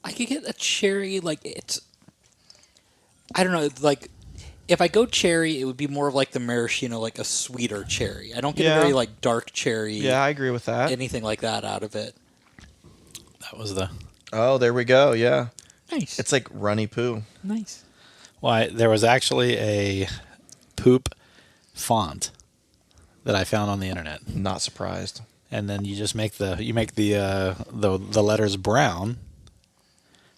I could get a cherry, I don't know, like, if I go cherry, it would be more of like the maraschino, like a sweeter cherry. I don't get a very, like, dark cherry. Yeah, I agree with that. Anything like that out of it. That was the... Oh, there we go, yeah. Nice. It's like runny poo. Nice. Well, there was actually a poop font that I found on the internet. Not surprised. And then you just make the letters brown.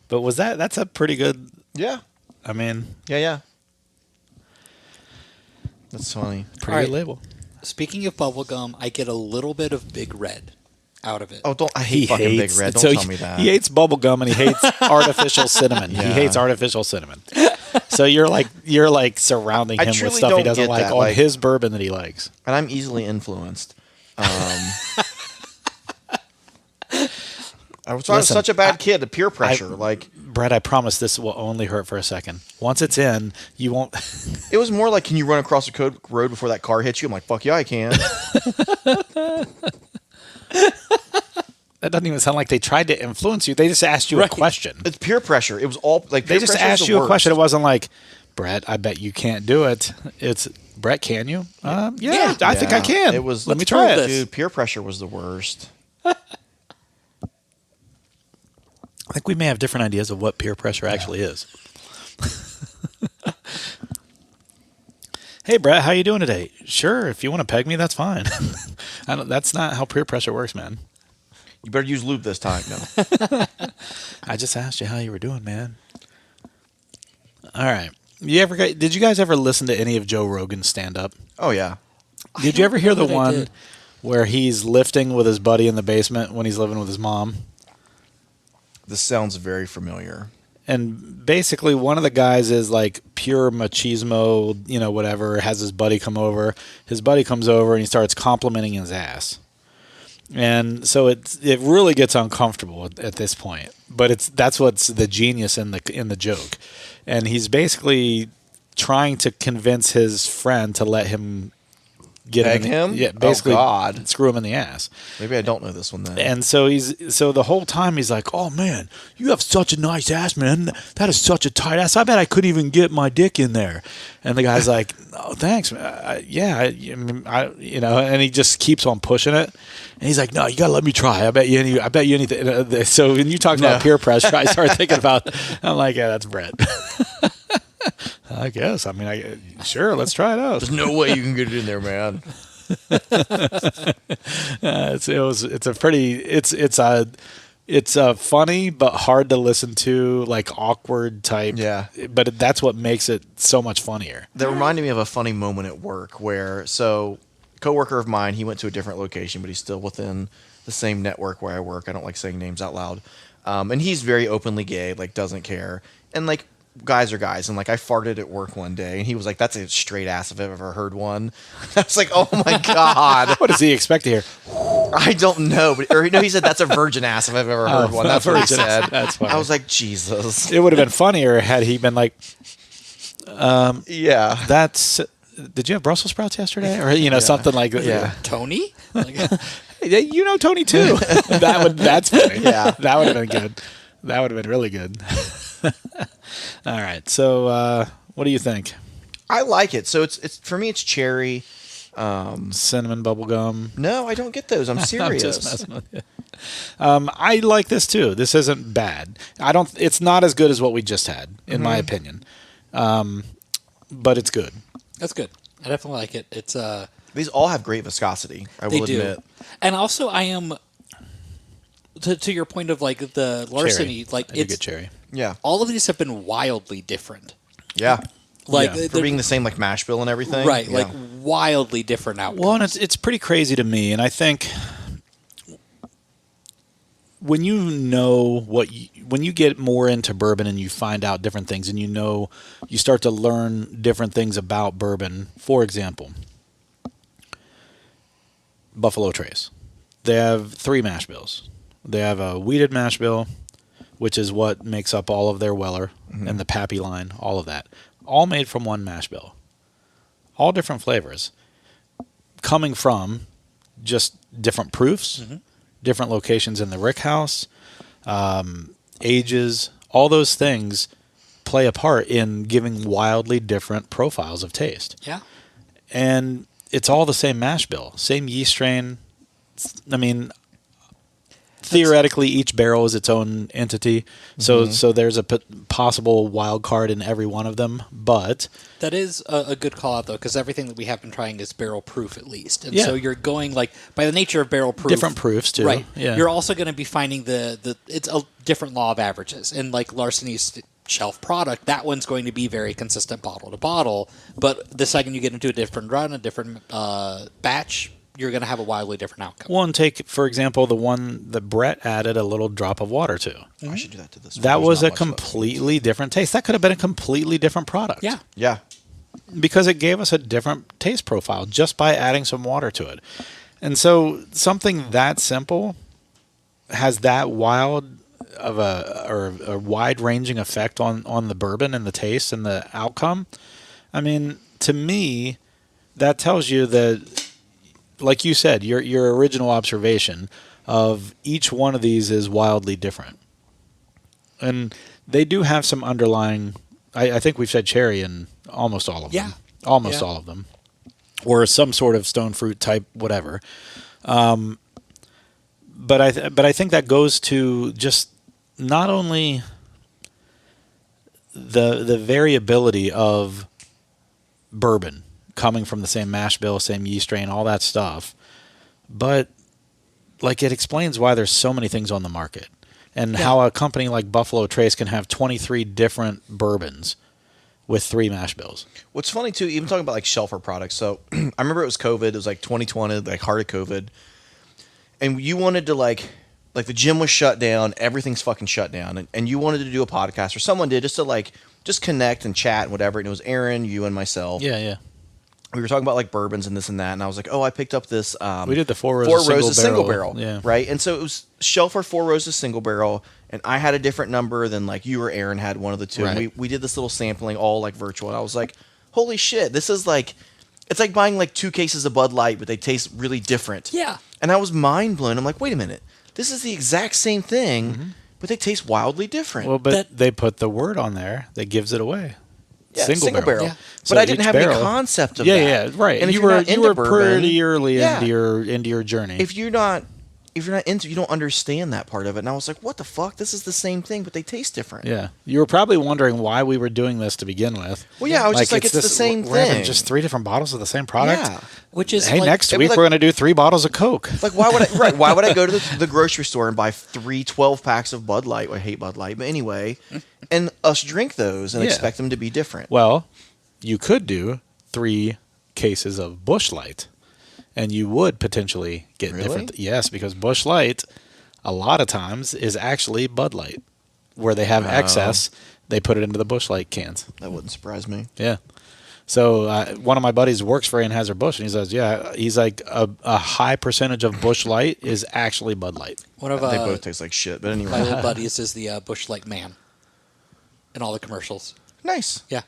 But that's a pretty good... Yeah. I mean... Yeah. That's funny. Pretty good label. Speaking of bubblegum, I get a little bit of Big Red out of it. Oh, I hate fucking Big Red. Don't tell me that. He hates bubblegum and he hates artificial cinnamon. Yeah. He hates artificial cinnamon. So you're like surrounding him with stuff he doesn't like on his bourbon that he likes. And I'm easily influenced. I was such a bad kid. The peer pressure, Brett, I promise this will only hurt for a second. Once it's in, you won't. It was more like, can you run across the road before that car hits you? I'm like, fuck yeah, I can. That doesn't even sound like they tried to influence you. They just asked you a question. It's peer pressure. It was all like they just asked you a question. It wasn't like, Brett, I bet you can't do it. It's Brett, can you? Yeah, I think I can. It was. Let me try it, dude. Peer pressure was the worst. I think we may have different ideas of what peer pressure actually is. Hey, Brett, how you doing today? Sure, if you want to peg me, that's fine. That's not how peer pressure works, man. You better use lube this time. No. I just asked you how you were doing, man. All right. Did you guys ever listen to any of Joe Rogan's stand-up? Oh, yeah. Did you ever hear the one where he's lifting with his buddy in the basement when he's living with his mom? This sounds very familiar. And basically one of the guys is like pure machismo, whatever, has his buddy come over. His buddy comes over and he starts complimenting his ass. And so it really gets uncomfortable at this point. But that's what's the genius in the joke. And he's basically trying to convince his friend to let him get him. Yeah, basically, God, screw him in the ass. Maybe I don't know this one then. And so the whole time he's like, "Oh man, you have such a nice ass, man. That is such a tight ass. I bet I couldn't even get my dick in there." And the guy's like, "Oh, thanks, man. And he just keeps on pushing it. And he's like, "No, you gotta let me try. I bet you anything." So when you talk about peer pressure, I start thinking about. I'm like, yeah, that's Brett. I guess. I mean, sure. Let's try it out. There's no way you can get it in there, man. It's a funny but hard to listen to, like awkward type. Yeah. But that's what makes it so much funnier. That reminded me of a funny moment at work where a coworker of mine, he went to a different location, but he's still within the same network where I work. I don't like saying names out loud. And he's very openly gay, like doesn't care. And like, guys are guys, and like I farted at work one day and he was like, "That's a straight ass if I've ever heard one." I was like, "Oh my God." What does he expect to hear? I don't know, he said, "That's a virgin ass if I've ever heard one." That's what he said. That's funny. I was like, Jesus. It would have been funnier had he been like, yeah, that's, did you have Brussels sprouts yesterday? Or something like that. Yeah. Tony? Tony too. That's funny. Yeah. That would have been good. That would have been really good. All right. So, what do you think? I like it. So it's for me, it's cherry. Cinnamon bubble gum. No, I don't get those. I'm serious. I'm just messing with you. I like this too. This isn't bad. It's not as good as what we just had, in my opinion. But it's good. That's good. I definitely like it. It's These all have great viscosity, I will admit. And also, I am to your point of like the Larceny, like I do get cherry. Yeah. All of these have been wildly different. Yeah. Like for being the same like mash bill and everything. Right, Yeah. like wildly different outcomes. Well, and it's pretty crazy to me, and I think when when you get more into bourbon and you find out different things, and you start to learn different things about bourbon. For example, Buffalo Trace. They have 3 mash bills. They have a wheated mash bill, which is what makes up all of their Weller and the Pappy line, all of that. All made from one mash bill. All different flavors. Coming from just different proofs, different locations in the rick house, ages, all those things play a part in giving wildly different profiles of taste. Yeah. And it's all the same mash bill, same yeast strain. I mean, theoretically, each barrel is its own entity, so there's a possible wild card in every one of them. But that is a good call out though, because everything that we have been trying is barrel proof at least, and so you're going like by the nature of barrel proof, different proofs too. Right. Yeah. You're also going to be finding the it's a different law of averages, and like Larceny's shelf product, that one's going to be very consistent bottle to bottle. But the second you get into a different run, a different batch, you're going to have a wildly different outcome. Well, and take, for example, the one that Brett added a little drop of water to. I should do that to this one. That There's was not a much completely different taste. That could have been a completely different product. Yeah. Yeah. Because it gave us a different taste profile just by adding some water to it. And so something that simple has that wild of a wide-ranging effect on the bourbon and the taste and the outcome. I mean, to me, that tells you that, like you said, your original observation of each one of these is wildly different. And they do have some underlying, I think we've said cherry in almost all of them. Yeah. Almost all of them. Or some sort of stone fruit type whatever. But I think that goes to just not only the variability of bourbon coming from the same mash bill, same yeast strain, all that stuff, but like it explains why there's so many things on the market and how a company like Buffalo Trace can have 23 different bourbons with 3 mash bills. What's funny too, even talking about like shelfer products. So I remember it was COVID. It was like 2020, like heart of COVID, and you wanted to like the gym was shut down, everything's fucking shut down, and you wanted to do a podcast, or someone did, just connect and chat and whatever. And it was Aaron, you, and myself. Yeah. We were talking about like bourbons and this and that, and I was like, oh, I picked up this. We did the Four Roses single barrel, yeah, right? And so it was Shelfer 4 Roses single barrel, and I had a different number than like you or Aaron had one of the two. Right. And we did this little sampling, all like virtual, and I was like, holy shit, this is like, it's like buying like 2 cases of Bud Light, but they taste really different. Yeah. And I was mind blown. I'm like, wait a minute, this is the exact same thing, but they taste wildly different. Well, but they put the word on there that gives it away. Yeah, single barrel. Yeah. So but I didn't each have barrel, any concept of that. Yeah, right. And you if were you were pretty early into your journey. If you're not into, you don't understand that part of it. And I was like, what the fuck? This is the same thing, but they taste different. Yeah. You were probably wondering why we were doing this to begin with. Well, yeah, I was just like, it's the same we're having thing. just 3 different bottles of the same product. Yeah. Which is hey, like, next week we're going to do 3 bottles of Coke. Like, why would I? Right? Why would I go to the grocery store and buy 3 12-packs of Bud Light? I hate Bud Light, but anyway, and us drink those and expect them to be different. Well, you could do 3 cases of Busch Light, and you would potentially get different. Yes, because Busch Light, a lot of times, is actually Bud Light, where they have excess. They put it into the Busch Light cans. That wouldn't surprise me. Yeah. So one of my buddies works for Anheuser-Busch, and he says, he's like a high percentage of Busch Light is actually Bud Light. One of they both taste like shit, but anyway. my old buddies is the Busch Light man in all the commercials. Nice. Yeah.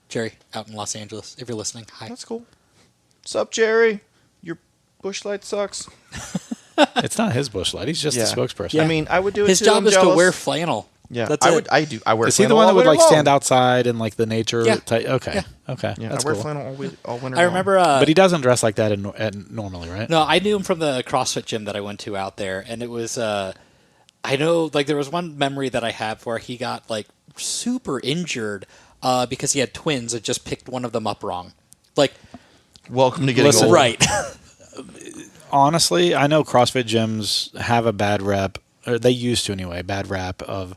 Jerry, out in Los Angeles, if you're listening, hi. That's cool. What's up, Jerry? Your Busch Light sucks. It's not his Busch Light. He's just the spokesperson. I mean, I would do it His too. job I'm is jealous. to wear flannel. Yeah, That's I it. I wear. Is he the flannel one that all would winter like stand long. outside and like the nature? Yeah. Okay. Yeah. Okay. Yeah, That's I wear cool. flannel all winter. I long. remember. But he doesn't dress like that normally, right? No, I knew him from the CrossFit gym that I went to out there, and it was. I know, like there was one memory that I have where he got like super injured because he had twins and just picked one of them up wrong. Like, Welcome to getting Listen, old. right? Honestly, I know CrossFit gyms have a bad rep, or they used to anyway, bad rap of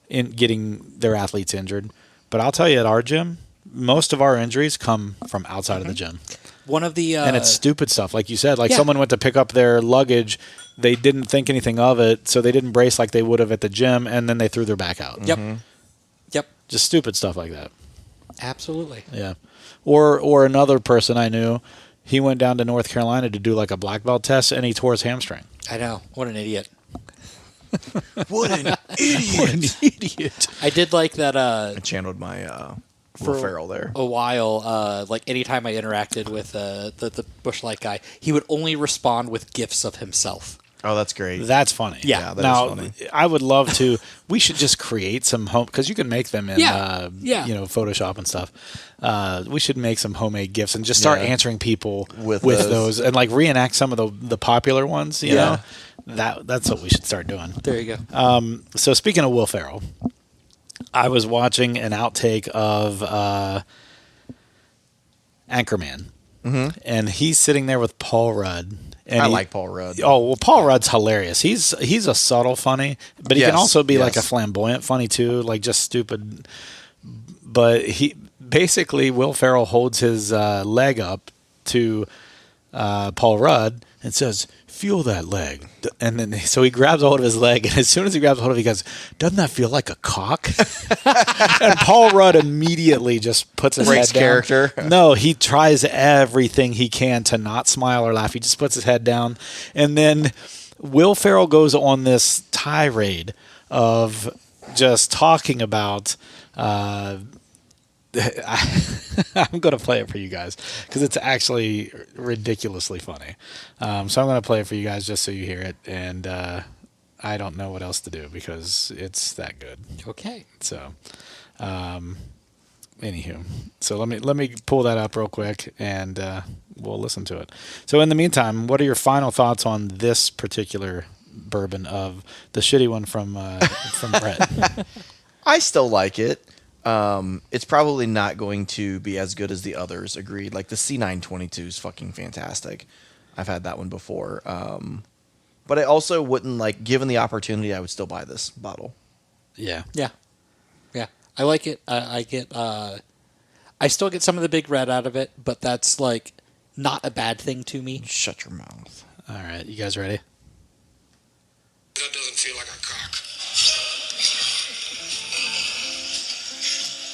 in getting their athletes injured. But I'll tell you, at our gym, most of our injuries come from outside of the gym. One of the And it's stupid stuff, like you said. Like Yeah. someone went to pick up their luggage, they didn't think anything of it, so they didn't brace like they would have at the gym, and then they threw their back out. Yep. Just stupid stuff like that. Absolutely. Yeah. Or another person I knew, he went down to North Carolina to do like a black belt test, and he tore his hamstring. I know. What an idiot. What an idiot! What an idiot. I did like that. I channeled my Will For Ferrell there. a while, like anytime I interacted with the Bush Light guy, he would only respond with gifs of himself. Oh, that's great. That's funny. Yeah, that now, is funny. I would love to. We should just create some home because you can make them in, Yeah. Photoshop and stuff. We should make some homemade gifts and just start Yeah. answering people With those. those. And like reenact some of the popular ones. You Yeah. know, that's what we should start doing. There you go. So speaking of Will Ferrell, I was watching an outtake of Anchorman, and he's sitting there with Paul Rudd. And I like Paul Rudd. Oh well, Paul Rudd's hilarious. He's a subtle funny, but he can Yes, also be like a yes. flamboyant funny too, like just stupid. But he basically Will Ferrell holds his leg up to Paul Rudd and says, "Feel that leg," and then so he grabs a hold of his leg, and as soon as he grabs a hold of it, he goes, "Doesn't that feel like a cock?" And Paul Rudd immediately just puts his Breaks head down. character. No, he tries everything he can to not smile or laugh. He just puts his head down, and then Will Ferrell goes on this tirade of just talking about. I'm going to play it for you guys because it's actually ridiculously funny. So I'm going to play it for you guys just so you hear it, and I don't know what else to do because it's that good. Okay. So, anywho, so let me pull that up real quick, and we'll listen to it. So in the meantime, what are your final thoughts on this particular bourbon of the shitty one from Brett? I still like it. It's probably not going to be as good as the others. Agreed. Like the C922 is fucking fantastic. I've had that one before. But I also wouldn't like, given the opportunity, I would still buy this bottle. Yeah. Yeah. Yeah. I like it. I get. I still get some of the big red out of it, but that's like not a bad thing to me. Shut your mouth. All right, you guys ready? That doesn't feel like a cock.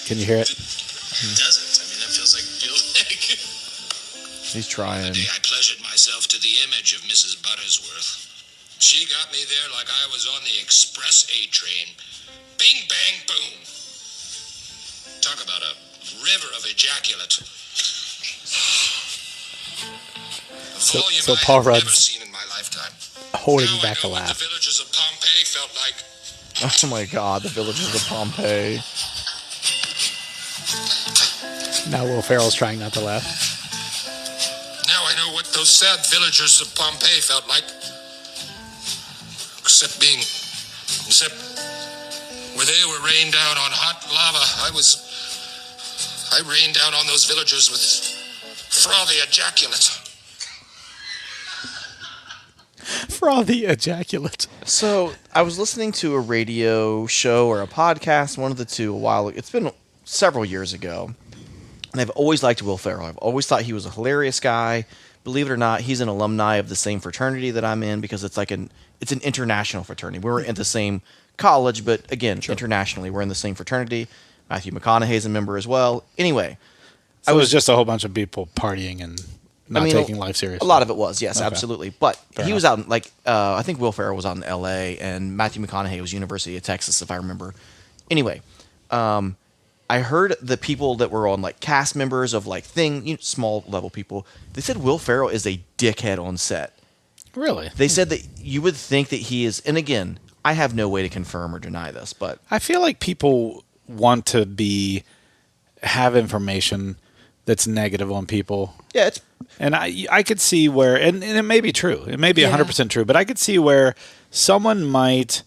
Can you hear it? It doesn't. I mean, that feels like real leg. He's trying. I pleasured myself to the image of Mrs. Buttersworth. She got me there like I was on the Express A train. Bing, bang, boom. Talk about a river of ejaculate. Volume so I Paul have never Rudd's seen in my lifetime. holding Now I back a know what laugh. the villagers of Pompeii felt like. Oh my God, the villagers of Pompeii. Now Will Ferrell's trying not to laugh. Now I know what those sad villagers of Pompeii felt like. Except where they were rained down on hot lava, I rained down on those villagers with frothy ejaculate. Frothy ejaculate. So I was listening to a radio show or a podcast, one of the two, a while. It's been several years ago, and I've always liked Will Ferrell. I've always thought he was a hilarious guy. Believe it or not, he's an alumni of the same fraternity that I'm in because it's an international fraternity. We were in the same college, but again, internationally, we're in the same fraternity. Matthew McConaughey's a member as well. Anyway, So it was just a whole bunch of people partying and not taking life seriously. A lot of it was, yes, Okay. absolutely. But Fair he enough. was out in, I think Will Ferrell was out in L.A., and Matthew McConaughey was University of Texas, if I remember. Anyway, I heard the people that were on, cast members of, small level people, they said Will Ferrell is a dickhead on set. Really? They said that you would think that he is, and again, I have no way to confirm or deny this, but I feel like people want to have information that's negative on people. yeah, it's And I could see where, and it may be true. It may be 100% true, but I could see where someone might,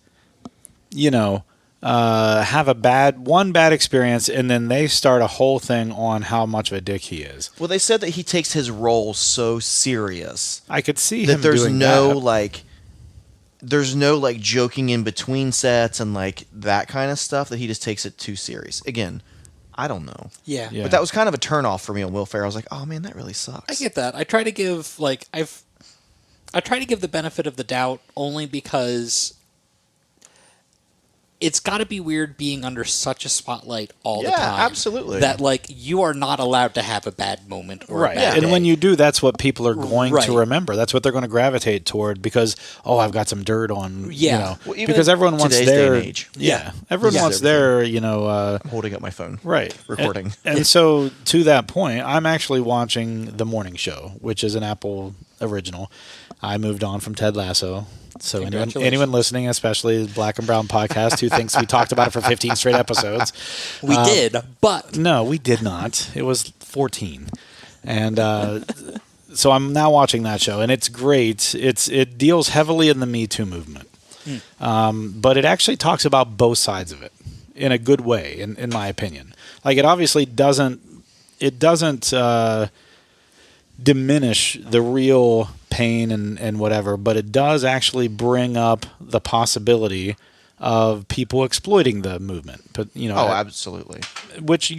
have one bad experience, and then they start a whole thing on how much of a dick he is. well. They said that he takes his role so serious I could see that him there's doing no that. there's no like joking in between sets and like that kind of stuff, that he just takes it too serious. Again, I don't know. Yeah. But that was kind of a turnoff for me on Will Ferrell. I was like, oh man, that really sucks. I get that. I try to give the benefit of the doubt only because it's got to be weird being under such a spotlight all the time. Yeah, absolutely. That like you are not allowed to have a bad moment or a bad And day. when you do, that's what people are going Right. to remember. That's what they're going to gravitate toward because, I've got some dirt on, Yeah. Well, even because everyone wants today's day their and age. Yeah, everyone wants their, I'm holding up my phone. right Recording. And so to that point, I'm actually watching The Morning Show, which is an Apple original. I moved on from Ted Lasso. So anyone listening, especially the Black and Brown podcast, who thinks we talked about it for 15 straight episodes. we did, but No, we did not. It was 14. And so I'm now watching that show, and it's great. It deals heavily in the Me Too movement. But it actually talks about both sides of it in a good way, in my opinion. Like, it obviously doesn't diminish the real pain and whatever, but it does actually bring up the possibility of people exploiting the movement. But Absolutely. which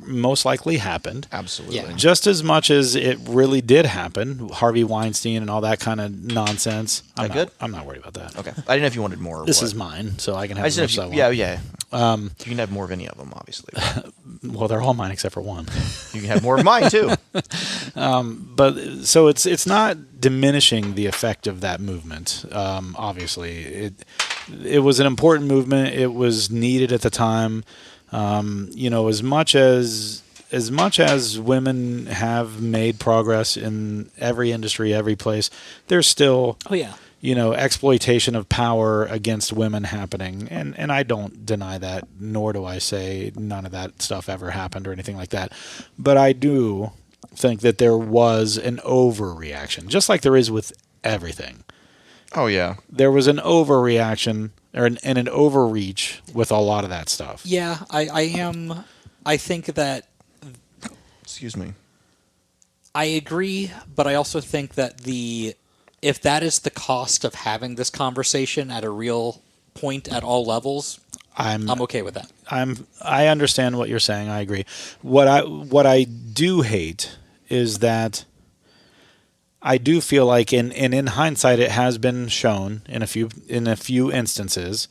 most likely happened. Absolutely. Yeah. Just as much as it really did happen, Harvey Weinstein and all that kind of nonsense. Good? I'm not worried about that. Okay. I didn't know if you wanted more. Or This what. is mine, so I can have I as just much know as I want. yeah. You can have more of any of them, obviously. Well, they're all mine except for one. You can have more of mine too. But so it's not diminishing the effect of that movement. Obviously, it was an important movement. It was needed at the time. As much as women have made progress in every industry, every place, there's still exploitation of power against women happening. And I don't deny that, nor do I say none of that stuff ever happened or anything like that. But I do think that there was an overreaction, just like there is with everything. Oh yeah. There was an overreaction and an overreach with a lot of that stuff. yeah, I think that Excuse me. I agree, but I also think that if that is the cost of having this conversation at a real point at all levels, I'm okay with that. I understand what you're saying. I agree. What I do hate is that I do feel like in hindsight it has been shown in a few instances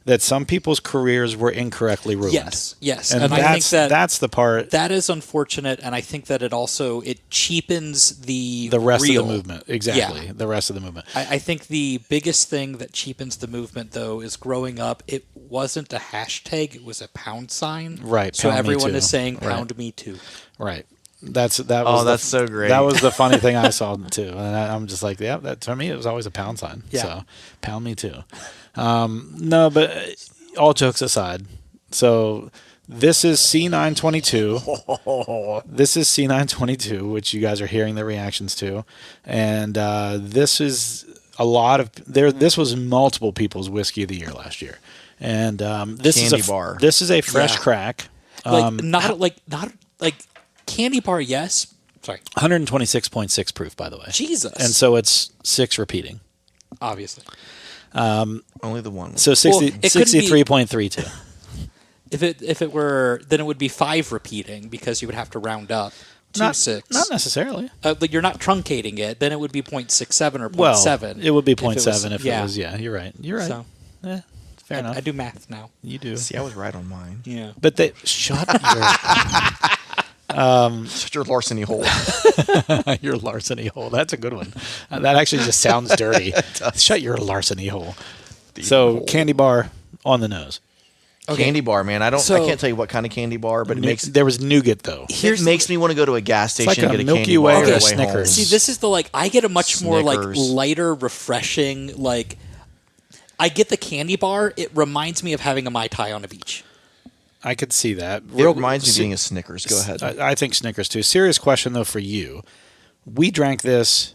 that some people's careers were incorrectly ruined. Yes. And I think that's the part that is unfortunate, and I think that it cheapens the rest real. of the movement. Exactly. Yeah. The rest of the movement. I think the biggest thing that cheapens the movement, though, is growing up. It wasn't a hashtag; it was a pound sign. Right. So Pound me everyone too. is saying Right. "pound me too." Right. That's so great. That was the funny thing I saw too, and I'm just like, yeah, that for me it was always a pound sign. Yeah. So pound me too. No, but all jokes aside, so this is C922. This is C922, which you guys are hearing the reactions to, and this is a lot of there. This was multiple people's whiskey of the year last year, and this Candy is bar. This is a fresh Yeah. crack. Not like candy bar. Yes. Sorry. 126.6 proof, by the way. Jesus. And so it's 6 repeating. Obviously, Only the one. So 63.32. if it were, then it would be 5 repeating because you would have to round up to 6. Not necessarily. But you're not truncating it. Then it would be 0.67 or 0.7. Well, it would be if it was- 0.7 if it was. Yeah, you're right. You're right. So, Fair enough. I do math now. You do. See, I was right on mine. Yeah. But they shut Shut your larceny hole. your larceny hole. That's a good one. That actually just sounds dirty. Shut your larceny hole. So candy bar on the nose. Okay. Candy bar, man. I can't tell you what kind of candy bar, but There was nougat though. it makes me want to go to a gas station like and a get a Milky candy Way bar or on a the way home. Snickers. See, this is I get a much more Snickers. lighter, refreshing, I get the candy bar. It reminds me of having a Mai Tai on a beach. I could see that. It reminds me of being a Snickers. Go ahead. I think Snickers too. Serious question though for you. We drank this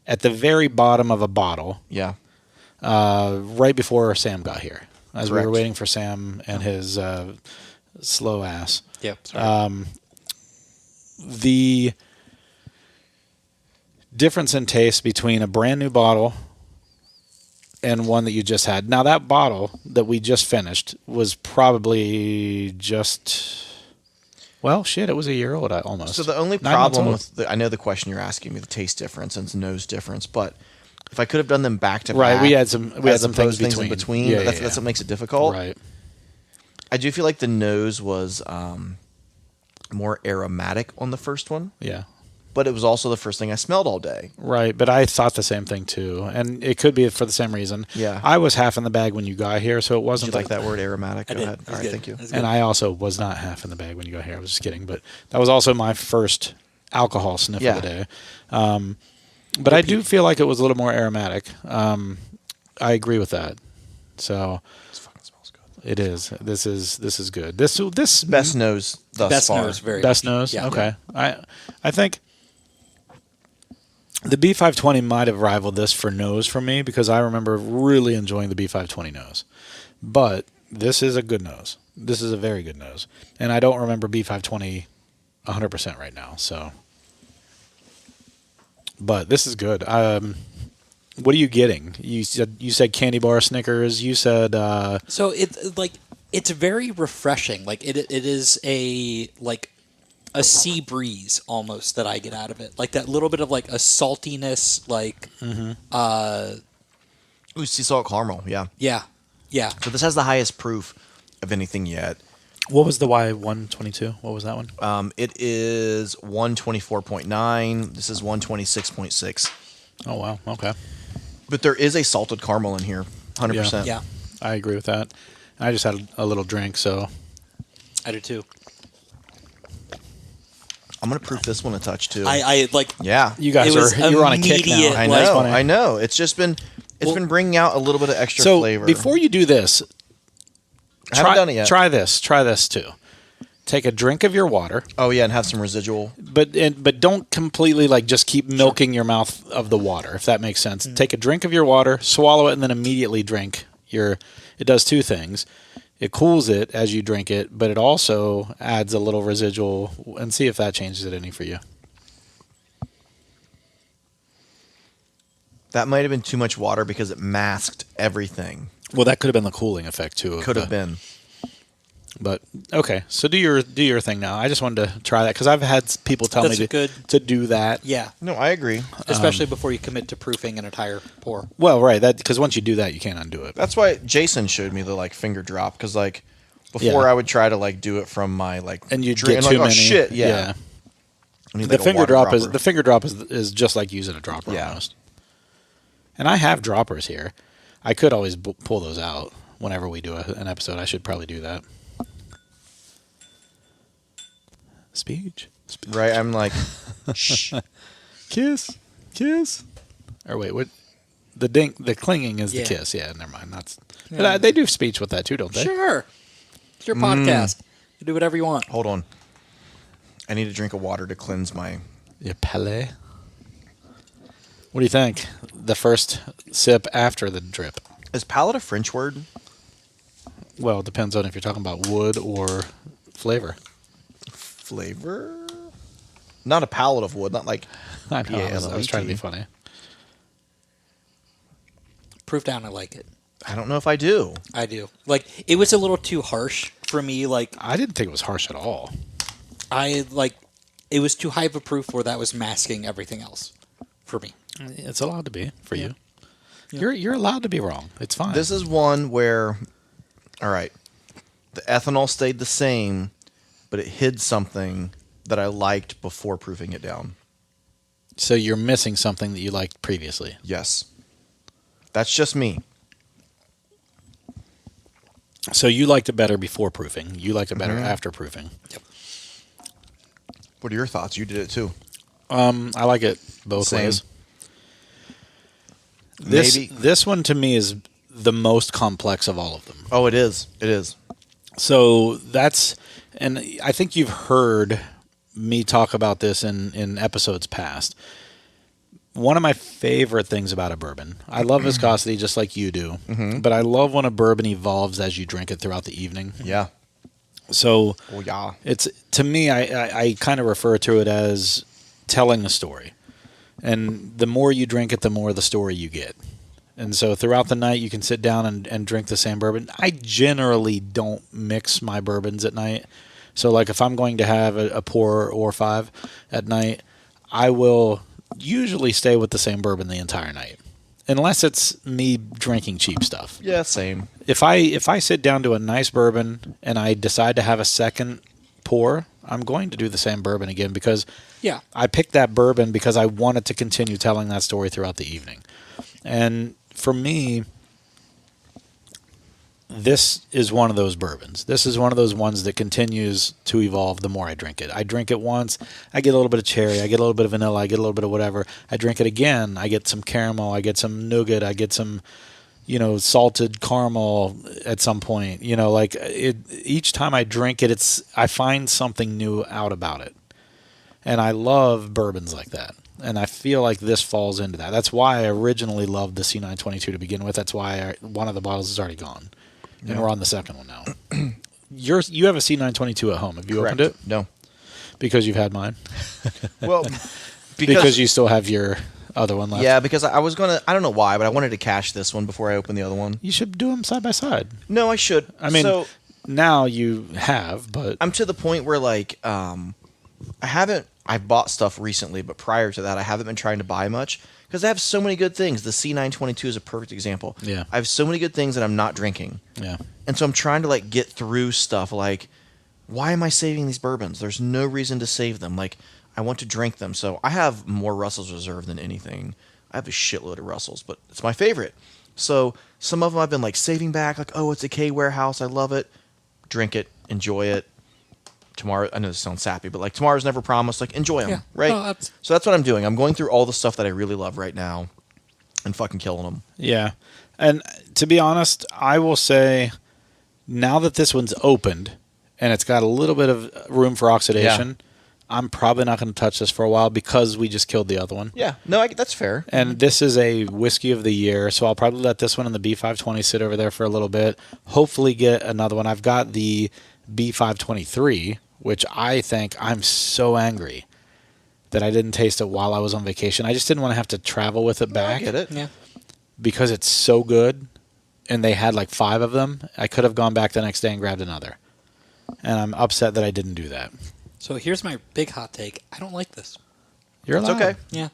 at the very bottom of a bottle. Yeah. Right before Sam got here, as Correct. we were waiting for Sam and his slow ass. Yep. The difference in taste between a brand new bottle and one that you just had. Now, that bottle that we just finished was probably just, well, shit, it was a year old almost. So the only 9 months problem old. with I know the question you're asking me, the taste difference and the nose difference, but if I could have done them back to Right, back, we had some things in between. Yeah, That's what makes it difficult. Right. I do feel like the nose was more aromatic on the first one, Yeah. but it was also the first thing I smelled all day. Right, but I thought the same thing too, and it could be for the same reason. Yeah. I was half in the bag when you got here, so it Did wasn't you like that word aromatic? I Go did. ahead. It All was right, good. thank you. It was good. And I also was not half in the bag when you got here. I was just kidding, but that was also my first alcohol sniff of the day. But I do feel like it was a little more aromatic. I agree with that. So This fucking smells good. it is. This is good. This Best nose thus Best far. nose, very best much. nose. Yeah. Okay. I think the B520 might have rivaled this for nose for me because I remember really enjoying the B520 nose. But this is a good nose. This is a very good nose. And I don't remember B520 100% right now. So, but this is good. What are you getting? You said candy bar, Snickers. You said So it's very refreshing. Like it is a sea breeze almost that I get out of it. Like that little bit of like a saltiness, like Ooh, sea salt caramel. Yeah. yeah. So this has the highest proof of anything yet. what was the Y122? What was that one? It is 124.9. This is 126.6. Oh wow. Okay. But there is a salted caramel in here, 100%. Yeah. I agree with that. I just had a little drink, so I do too. I'm gonna proof this one a touch too. I like yeah. you guys It was you're on a kick now. immediate, I like- know. funny. I know. It's just been been bringing out a little bit of extra So flavor. before you do this, I haven't done it yet. Try this too. Take a drink of your water, Oh yeah, and have some residual. but don't completely like just keep milking your mouth of the water, if that makes sense. Take a drink of your water, swallow it, and then immediately drink your. It does two things. It cools it as you drink it, but it also adds a little residual, and see if that changes it any for you. That might have been too much water because it masked everything. Well, that could have been the cooling effect too. of Could have the- been. But okay, so do your thing now. I just wanted to try that because I've had people tell That's me good. to do that. yeah. No, I agree. Especially before you commit to proofing an entire pour. Well, right, that because once you do that, you can't undo it. That's why Jason showed me the finger drop because before Yeah. I would try to do it from my And you'd drink, get and too oh many. shit, yeah. I need, The a finger water drop dropper. is just like using a dropper Yeah. almost. And I have droppers here. I could always pull those out whenever we do an episode. I should probably do that. Speech. Right, I'm like, shh. Kiss. Or wait, what? The clinging is Yeah. the kiss. Yeah, never mind. But they do speech with that too, don't they? Sure. It's your podcast. You do whatever you want. Hold on. I need a drink of water to cleanse my. Your palais. What do you think? The first sip after the drip. Is palate a French word? Well, it depends on if you're talking about wood or flavor. Flavor? Not a palate of wood, not like. I know. I was PALET. trying to be funny. Proof down, I like it. I don't know if I do. I do. Like, it was a little too harsh for me. Like, I didn't think it was harsh at all. it was too high of a proof where that was masking everything else for me. It's allowed to be for you. You're allowed to be wrong. It's fine. This is one where, all right, the ethanol stayed the same, but it hid something that I liked before proofing it down. So you're missing something that you liked previously. Yes. That's just me. So you liked it better before proofing. You liked it better after proofing. What are your thoughts? You did it too. I like it both Same. ways. Maybe. This one to me is the most complex of all of them. Oh, it is. It is. So and I think you've heard me talk about this in episodes past. One of my favorite things about a bourbon, I love viscosity just like you do, but I love when a bourbon evolves as you drink it throughout the evening. Yeah. So yeah. It's, to me, I kind of refer to it as telling a story. And the more you drink it, the more the story you get. And so throughout the night, you can sit down and drink the same bourbon. I generally don't mix my bourbons at night. So like if I'm going to have a pour or 5 at night, I will usually stay with the same bourbon the entire night. Unless it's me drinking cheap stuff. Yeah, same. If I sit down to a nice bourbon and I decide to have a second pour, I'm going to do the same bourbon again because I picked that bourbon because I wanted to continue telling that story throughout the evening. And for me, this is one of those bourbons. This is one of those ones that continues to evolve the more I drink it. I drink it once, I get a little bit of cherry, I get a little bit of vanilla, I get a little bit of whatever. I drink it again, I get some caramel, I get some nougat, I get some, salted caramel at some point. Each time I drink it, I find something new out about it. And I love bourbons like that. And I feel like this falls into that. That's why I originally loved the C922 to begin with. That's why one of the bottles is already gone. And we're on the second one now. You have a C922 at home. Have you opened it? No. Because you've had mine? Well, because you still have your other one left? Yeah, because I was going to, I don't know why, but I wanted to cache this one before I open the other one. You should do them side by side. No, I should. I mean, now you have, but... I'm to the point where, I've bought stuff recently, but prior to that, I haven't been trying to buy much because I have so many good things. The C922 is a perfect example. Yeah. I have so many good things that I'm not drinking. Yeah. And so I'm trying to, get through stuff why am I saving these bourbons? There's no reason to save them. I want to drink them. So I have more Russell's Reserve than anything. I have a shitload of Russell's, but it's my favorite. So some of them I've been, saving back, it's a K Warehouse. I love it. Drink it. Enjoy it. Tomorrow, I know this sounds sappy, but tomorrow's never promised. Enjoy them, right? No, so that's what I'm doing. I'm going through all the stuff that I really love right now, and fucking killing them. Yeah, and to be honest, I will say, now that this one's opened and it's got a little bit of room for oxidation, I'm probably not going to touch this for a while because we just killed the other one. Yeah, no, that's fair. And this is a whiskey of the year, so I'll probably let this one and the B520 sit over there for a little bit. Hopefully, get another one. I've got the B523. Which I think I'm so angry that I didn't taste it while I was on vacation. I just didn't want to have to travel with it back. I get it. Yeah. Because it's so good, and they had 5 of them. I could have gone back the next day and grabbed another. And I'm upset that I didn't do that. So here's my big hot take. I don't like this. You're allowed. It's okay. Yeah.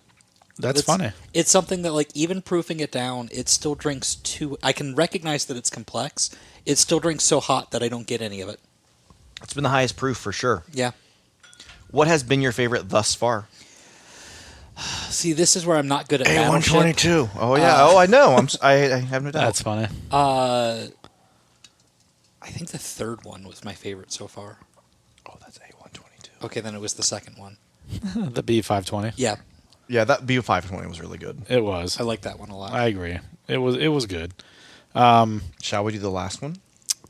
That's funny. It's something that, even proofing it down, it still drinks too... I can recognize that it's complex. It still drinks so hot that I don't get any of it. It's been the highest proof for sure. Yeah. What has been your favorite thus far? See, this is where I'm not good at Battleship. A122. Oh yeah. I know. I have no doubt. That's funny. I think the third one was my favorite so far. Oh, that's A122. Okay, then it was the second one. The B520. Yeah. Yeah, that B520 was really good. It was. I like that one a lot. I agree. It was good. Shall we do the last one?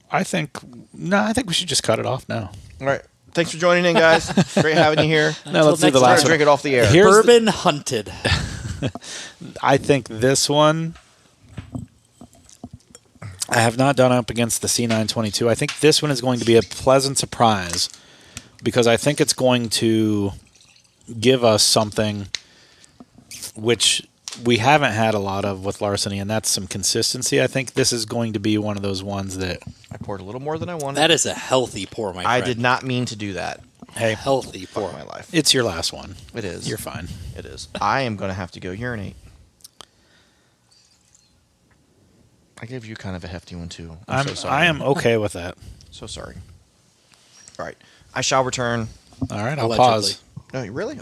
I think we should just cut it off now. All right. Thanks for joining in, guys. Great having you here. No, let's do the last one. Drink it off the air. Bourbon Hunted. I think this one, I have not done up against the C922. I think this one is going to be a pleasant surprise because I think it's going to give us something which we haven't had a lot of with Larceny, and that's some consistency. I think this is going to be one of those ones that... I poured a little more than I wanted. That is a healthy pour, my friend. I did not mean to do that. Hey, healthy pour. My life. It's your last one. It is. You're fine. It is. I am going to have to go urinate. I gave you kind of a hefty one, too. I'm so sorry. I am okay with that. So sorry. All right. I shall return. All right, I'll pause. No, really?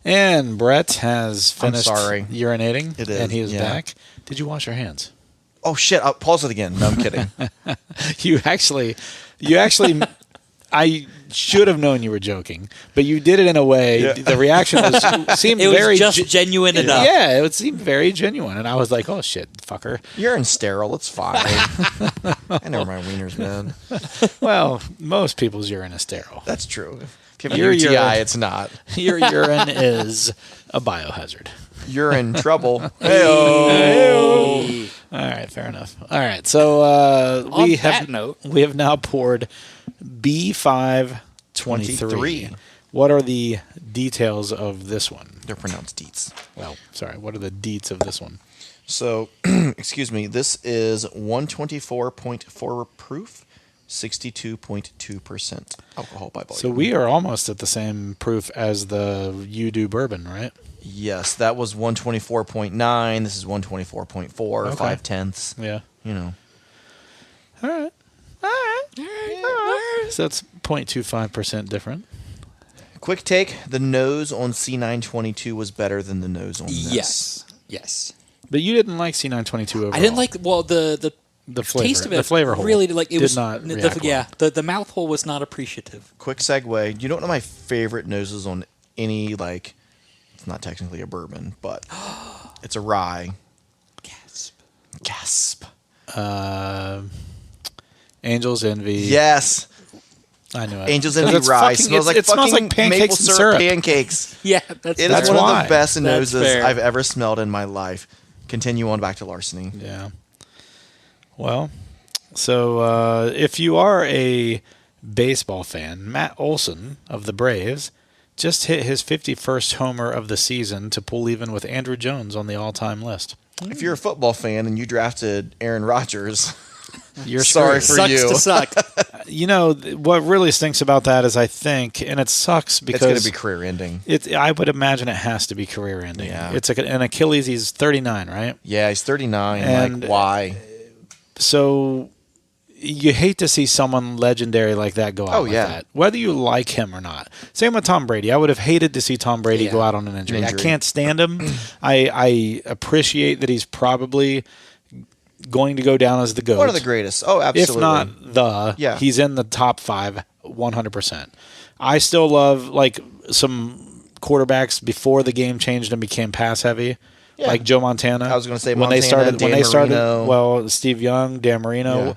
And Brett has finished urinating. It is. And he is back. Did you wash your hands? Oh, shit. I'll pause it again. No, I'm kidding. You actually I should have known you were joking, but you did it in a way. The reaction seemed very genuine enough. Yeah, it would seem very genuine, and I was like, "Oh shit, fucker, Urine sterile. It's fine." I know my wiener's bad. Well, most people's urine is sterile. That's true. If you have a UTI, it's not. Your urine is a biohazard. You're in trouble. Hey-o. All right, fair enough. All right, so we have now poured B523. What are the details of this one? They're pronounced deets. Well, sorry. What are the deets of this one? So, excuse me. This is 124.4 proof, 62.2% alcohol by volume. So we are almost at the same proof as the You Do Bourbon, right? Yes, that was 124.9. This is 124.4, Okay. 5/10. Yeah. You know. All right. So that's 0.25% different. Quick take: the nose on C922 was better than the nose on this. Yes. But you didn't like C922 overall. I didn't like the flavor. taste of it. The flavor hole really like it did was not react well. the mouth hole was not appreciative. Quick segue. You know one of my favorite noses on any like. It's not technically a bourbon, but it's a rye. Gasp. Angel's Envy. Yes. I knew it. Angel's Envy rye smells like fucking maple syrup pancakes. Yeah, It is one of the best noses I've ever smelled in my life. Continue on back to Larceny. Yeah. Well, so if you are a baseball fan, Matt Olson of the Braves just hit his 51st homer of the season to pull even with Andrew Jones on the all-time list. If you're a football fan and you drafted Aaron Rodgers, you're sorry for Sucks you. to suck. You know, what really stinks about that is I think, and it sucks because... It's going to be career ending. I would imagine it has to be career ending. Yeah. It's an Achilles, he's 39, right? Yeah, he's 39. And, like, why? So... You hate to see someone legendary like that go out like that, whether you like him or not. Same with Tom Brady. I would have hated to see Tom Brady go out on an injury. I can't stand him. I appreciate that he's probably going to go down as the GOAT. One of the greatest. Oh, absolutely. If not he's in the top 5, 100%. I still love like some quarterbacks before the game changed and became pass heavy. Yeah. Like Joe Montana. I was going to say when they started. Marino. Well, Steve Young, Dan Marino. Yeah.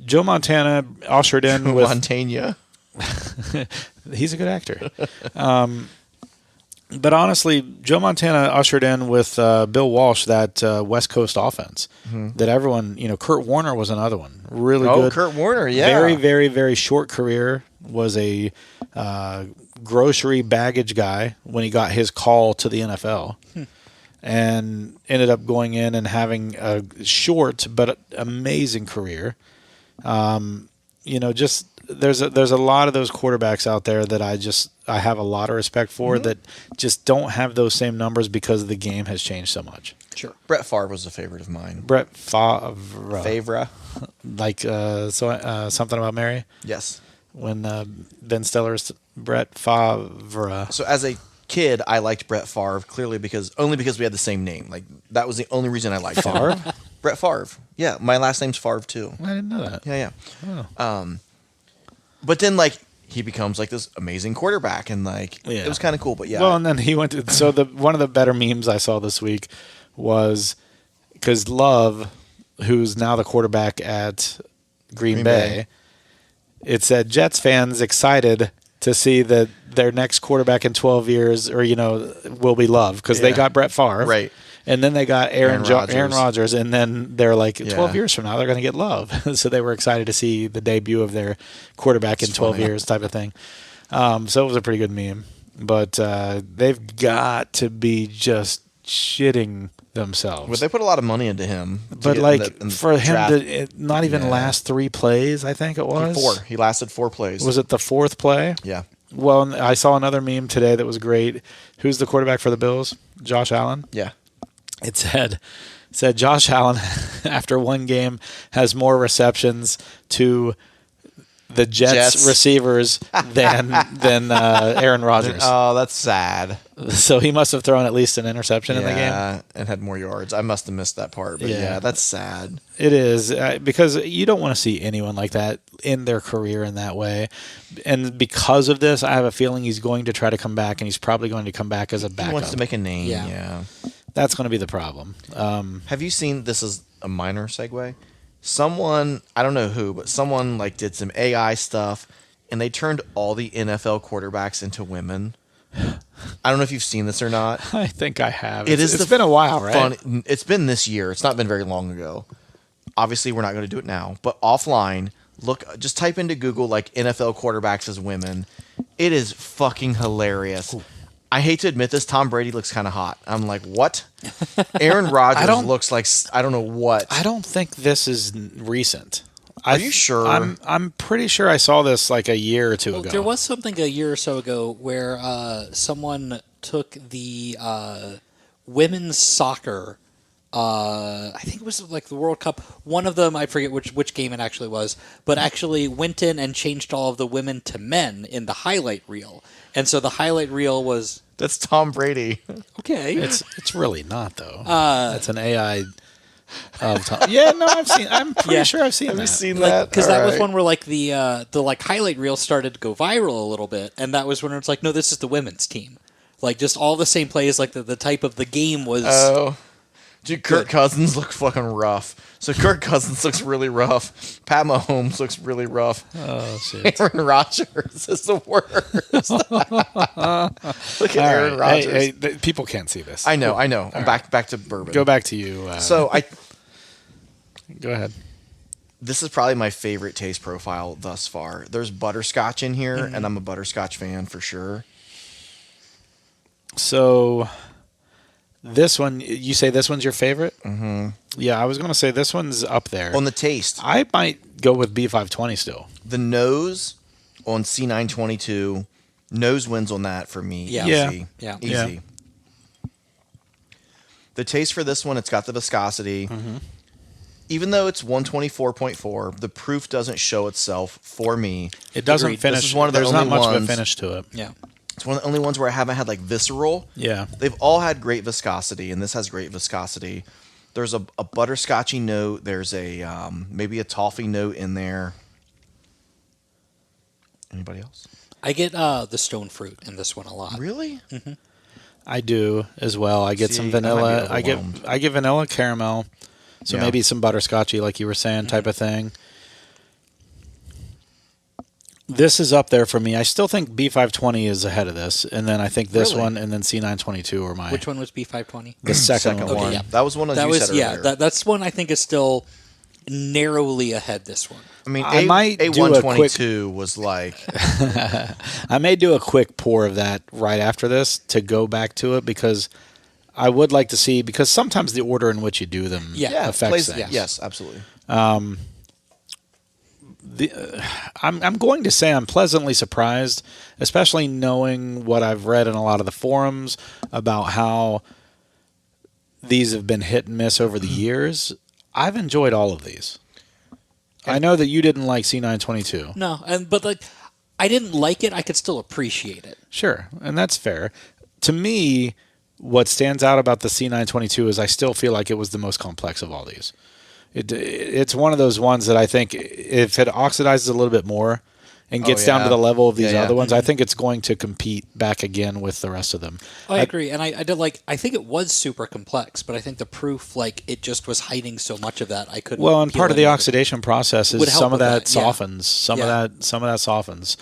Joe Montana ushered in with Montana. He's a good actor. But honestly, Joe Montana ushered in with Bill Walsh that West Coast offense that everyone, Kurt Warner was another one. Really good. Oh, Kurt Warner, yeah. Very, very, very short career. Was a grocery baggage guy when he got his call to the NFL. And ended up going in and having a short but amazing career. Just there's a lot of those quarterbacks out there that I have a lot of respect for that just don't have those same numbers because the game has changed so much. Sure. Brett Favre was a favorite of mine. Brett Favre. Like something about Mary? Yes. When Ben Stiller's Brett Favre. So as a kid, I liked Brett Favre clearly because we had the same name. Like that was the only reason I liked Favre. Brett Favre. Yeah, my last name's Favre too. I didn't know that. Yeah. Oh. But then he becomes like this amazing quarterback and it was kind of cool. But yeah. Well, and then he went to one of the better memes I saw this week was because Love, who's now the quarterback at Green Bay, it said Jets fans excited to see that their next quarterback in 12 years will be Love because they got Brett Favre. Right. And then they got Aaron Rodgers, and then they're like 12 years from now they're going to get Love. So they were excited to see the debut of their quarterback in 12 years type of thing. So it was a pretty good meme. But they've got to be just shitting themselves. But they put a lot of money into him. But for him to not even last 3 plays, I think it was. 4. He lasted 4 plays. Was it the 4th play? Yeah. Well, I saw another meme today that was great. Who's the quarterback for the Bills? Josh Allen? Yeah. It said Josh Allen, after one game, has more receptions to the Jets receivers than Aaron Rodgers. Oh, that's sad. So he must have thrown at least an interception in the game. Yeah, and had more yards. I must have missed that part, but yeah that's sad. It is, because you don't want to see anyone like that in their career in that way. And because of this, I have a feeling he's going to try to come back, and he's probably going to come back as a backup. He wants to make a name, yeah. That's going to be the problem. Have you seen, this is a minor segue, someone, I don't know who, but someone like did some AI stuff, and they turned all the NFL quarterbacks into women. I don't know if you've seen this or not. I think I have. It's been a while, right? It's been this year. It's not been very long ago. Obviously, we're not going to do it now, but offline, just type into Google like NFL quarterbacks as women. It is fucking hilarious. Ooh. I hate to admit this, Tom Brady looks kind of hot. I'm like, what? Aaron Rodgers looks like, I don't know what. I don't think this is recent. Are you sure? I'm pretty sure I saw this like a year or two ago. There was something a year or so ago where someone took the women's soccer. I think it was like the World Cup. One of them, I forget which game it actually was, but actually went in and changed all of the women to men in the highlight reel. And so the highlight reel was... That's Tom Brady. Okay. It's really not, though. That's an AI of Tom. Yeah, no, I'm pretty sure I've seen that. Have you seen that? Because that was one where like the like highlight reel started to go viral a little bit, and that was when it's like, no, this is the women's team. Like just all the same plays, like the type of the game was... Oh. Dude, Kirk Cousins looks fucking rough. So Kirk Cousins looks really rough. Pat Mahomes looks really rough. Oh, shit. Aaron Rodgers is the worst. Look at Aaron Rodgers. Hey, people can't see this. I know. Back to bourbon. Go back to you. Go ahead. This is probably my favorite taste profile thus far. There's butterscotch in here, and I'm a butterscotch fan for sure. So... This one, you say this one's your favorite? Mm-hmm. Yeah, I was going to say this one's up there. On the taste. I might go with B520 still. The nose on C922, nose wins on that for me. Yeah. Easy. Yeah. Easy. Yeah. The taste for this one, it's got the viscosity. Mm-hmm. Even though it's 124.4, the proof doesn't show itself for me. It doesn't finish. This is one of the There's only not much ones, of a finish to it. Yeah. It's one of the only ones where I haven't had like visceral. Yeah. They've all had great viscosity, and this has great viscosity. There's a butterscotchy note. There's a maybe a toffee note in there. Anybody else? I get the stone fruit in this one a lot. Really? Mm-hmm. I do as well. I get some vanilla. I get vanilla caramel. So maybe some butterscotchy, like you were saying, type of thing. This is up there for me. I still think B520 is ahead of this, and then I think this one, and then C922 are my. Which one was B520? The second one. Okay, yeah. That was one of you said earlier. That's one I think is still narrowly ahead. This one. I mean, I might do A122 was like. I may do a quick pour of that right after this to go back to it because I would like to see, because sometimes the order in which you do them affects things. Yes, absolutely. I'm going to say I'm pleasantly surprised, especially knowing what I've read in a lot of the forums about how these have been hit and miss over the years. I've enjoyed all of these. I know that you didn't like C922. No, but like I didn't like it. I could still appreciate it. Sure, and that's fair. To me, what stands out about the C922 is I still feel like it was the most complex of all these. It's one of those ones that I think if it oxidizes a little bit more and gets down to the level of these other ones, I think it's going to compete back again with the rest of them. I agree, and I did like. I think it was super complex, but I think the proof, like, it just was hiding so much of that I couldn't. Well, and part of the oxidation process is some of that softens. Some of that softens.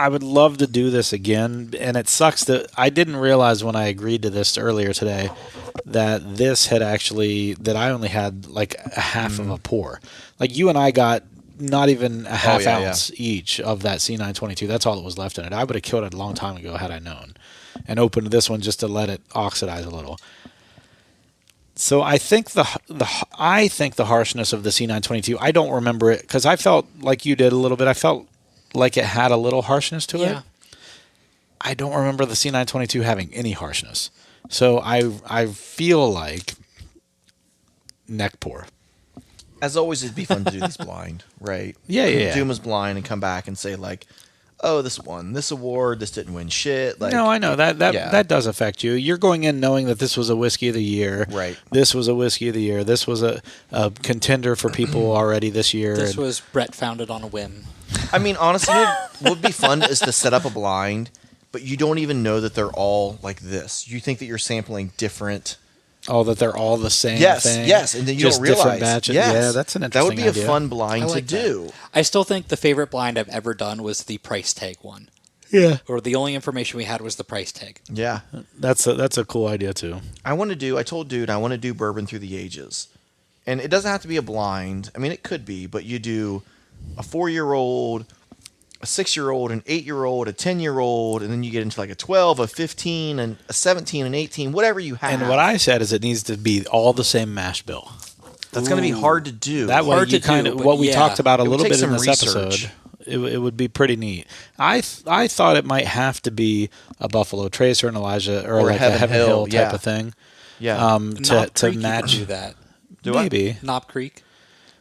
I would love to do this again, and it sucks that I didn't realize when I agreed to this earlier today that this had actually, that I only had like a half of a pour. Like you and I got not even a half ounce each of that C922. That's all that was left in it. I would have killed it a long time ago had I known, and opened this one just to let it oxidize a little. So I think the harshness of the C922, I don't remember it because I felt like you did a little bit. I felt like it had a little harshness to it. I don't remember the C922 having any harshness. So I feel like neck pour. As always, it'd be fun to do these blind, right? Yeah. Do them as blind and come back and say like, oh, this won this award, this didn't win shit. Like, no, I know that does affect you. You're going in knowing that this was a whiskey of the year. Right. This was a whiskey of the year. This was a contender for people already this year. This was Brett found it on a whim. I mean, honestly, what would be fun is to set up a blind, but you don't even know that they're all like this. You think that you're sampling different. Oh, that they're all the same thing? Yes, and then you just don't realize. different batches. Yes. Yeah, that's an interesting That would be idea. a fun blind I like to do. I still think the favorite blind I've ever done was the price tag one. Yeah. Or the only information we had was the price tag. Yeah. That's a cool idea, too. I told dude, I want to do bourbon through the ages. And it doesn't have to be a blind. I mean, it could be, but you do a 4-year-old, a 6-year-old, an 8-year-old, a 10-year-old, and then you get into like a 12, a 15, and a 17, and 18, whatever you have. And what I said is it needs to be all the same mash bill. That's going to be hard to do. That way, Hard you to kind do, of but what we yeah. talked about a It would little take bit in some this research. episode. It would be pretty neat. I thought it might have to be a Buffalo Tracer, an Elijah, or like a Heaven Hill type yeah. of thing. Yeah. Knob To Creek, you match. can do that. Maybe. Knob Creek.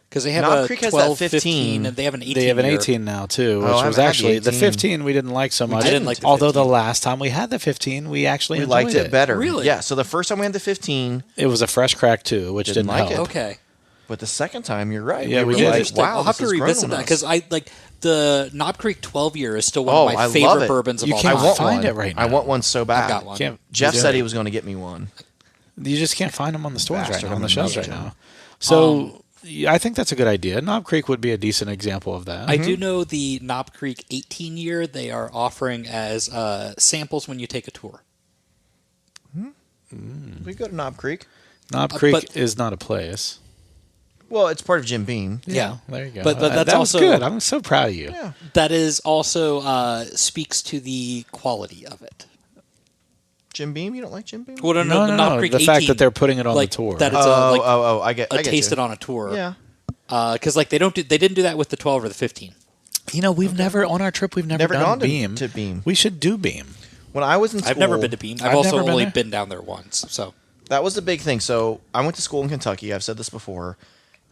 Because they have Knob a Creek has 12, that 15, and they have an 18. They have an year. 18 now too, which Oh, I was haven't had actually the the 18. 15 we didn't like so much. didn't like the although 15. the last time we had the 15, we actually We enjoyed liked it better. Really? Yeah. So the first time we had the 15, It was a fresh crack too, which Didn't didn't like help. it. Okay. but the second time, you're right. Yeah, we were did. like, Interesting. wow, I'll have this to has grown revisit on that us. because I like the Knob Creek 12 year is still one Oh, of my I love favorite it. bourbons of You all can't time. I want find one. it right I now. want one so bad. I've got one. Can't- Jeff you said do. he was going to get me one. You just can't find them on the stores right Bastard, now, on I'm the a shelves right nerd. now. So I think that's a good idea. Knob Creek would be a decent example of that. I do know the Knob Creek 18 year they are offering as samples when you take a tour. We go to Knob Creek. Knob Creek but- is not a place. Well, it's part of Jim Beam. Yeah. There you go. But that's that was also- good. I'm so proud of you. Yeah. That is also speaks to the quality of it. Jim Beam? You don't like Jim Beam? Well, No, the Knob no. Creek The 18, fact that they're putting it on like, the tour. That it's I get taste you. it on a tour. Yeah. Because like they didn't do that with the 12 or the 15. You know, we've never on our trip. We've never done gone Beam. to Beam. We should do Beam. When I was in school, I've never been to Beam. I've I've also never been only there. been down there once. So that was the big thing. So I went to school in Kentucky. I've said this before.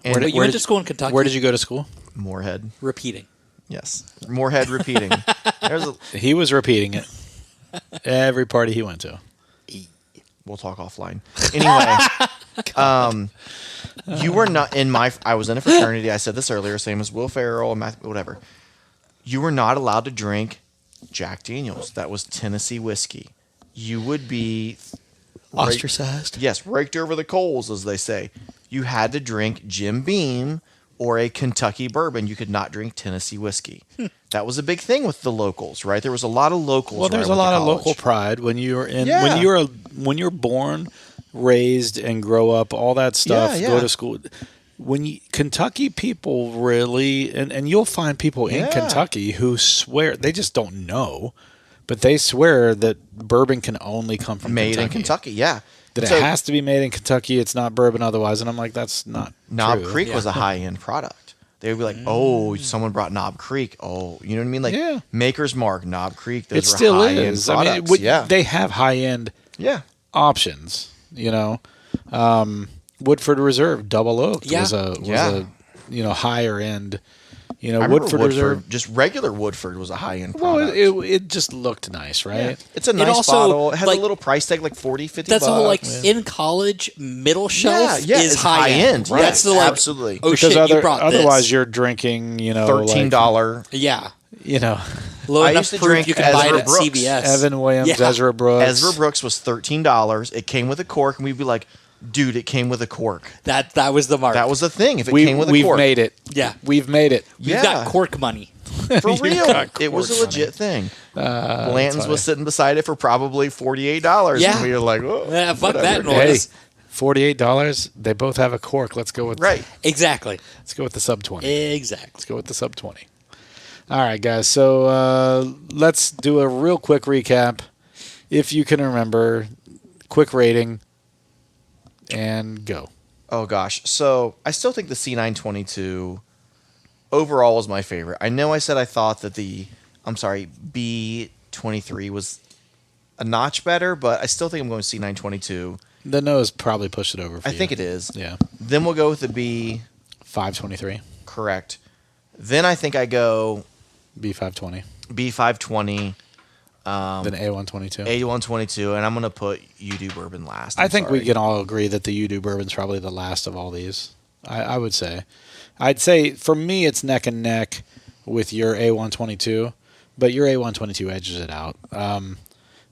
And But you went to school in Kentucky. Where did you go to school? Moorhead. Repeating. Yes. Moorhead repeating. There's a, He was repeating it. Every party he went to. we'll talk offline. Anyway, you were not in my. I was in a fraternity. I said this earlier. Same as Will Ferrell and Matthew, whatever. You were not allowed to drink Jack Daniels. That was Tennessee whiskey. You would be Ostracized. Yes, raked over the coals, as they say. You had to drink Jim Beam or a Kentucky bourbon. You could not drink Tennessee whiskey. That was a big thing with the locals, right? There was a lot of locals. Well, there's where a I went lot to of local college. pride when you're in Yeah. when you're born, raised, and grow up. All that stuff. Yeah, Go yeah. to school. Kentucky people really, and you'll find people in Yeah. Kentucky who swear they just don't know, but they swear that bourbon can only come from Made Kentucky. in Kentucky, yeah. That So it has to be made in Kentucky. It's not bourbon otherwise. And I'm like, that's not Knob true. Creek was a high-end product. They would be like, oh, someone brought Knob Creek. Oh, you know what I mean? Like Yeah. Maker's Mark, Knob Creek. Those It were still high-end is. products. I mean, yeah. they have high end yeah. options. You know, Woodford Reserve Double Oak Yeah. was a higher end. You know, I remember Woodford Reserve. just regular Woodford was a high-end Well, product. it just looked nice, right? Yeah. It's a nice also, bottle. It has like- a little price tag, like 40, 50 That's bucks. all like in college, middle shelf yeah, is it's high end. right. That's the like, Absolutely. oh Because shit, you brought otherwise this. you're drinking, $13. Yeah. Low I enough used to proof drink you can buy it Ezra at Brooks. CVS. Evan Williams, Yeah. Ezra Brooks. Ezra Brooks was $13. It came with a cork, and we'd be like, dude, it came with a cork. That was the mark. That was the thing. If it We, came with a we've cork. made it. Yeah. We've made it. We've Yeah. got cork money. For real. got It was a cork legit thing. that's Blanton's funny. was sitting beside it for probably $48. Yeah. And we were like, oh, Yeah, fuck whatever. that noise. Hey, $48. They both have a cork. Let's go with Right. Exactly. Let's go with the sub 20. Exactly. Let's go with the sub 20. All right, guys. So let's do a real quick recap. If you can remember, quick rating, and go. Oh, gosh. So I still think the C922 overall was my favorite. I know I said I thought that B23 was a notch better, but I still think I'm going with C922. The nose probably pushed it over for I you. think it is. Yeah. Then we'll go with the B15. 523. Correct. Then I think I go B520. B520. Then A122. A122, and I'm going to put UDO bourbon last. I think we can all agree that the UDO bourbon's probably the last of all these. I would say. I'd say for me it's neck and neck with your A122, but your A122 edges it out.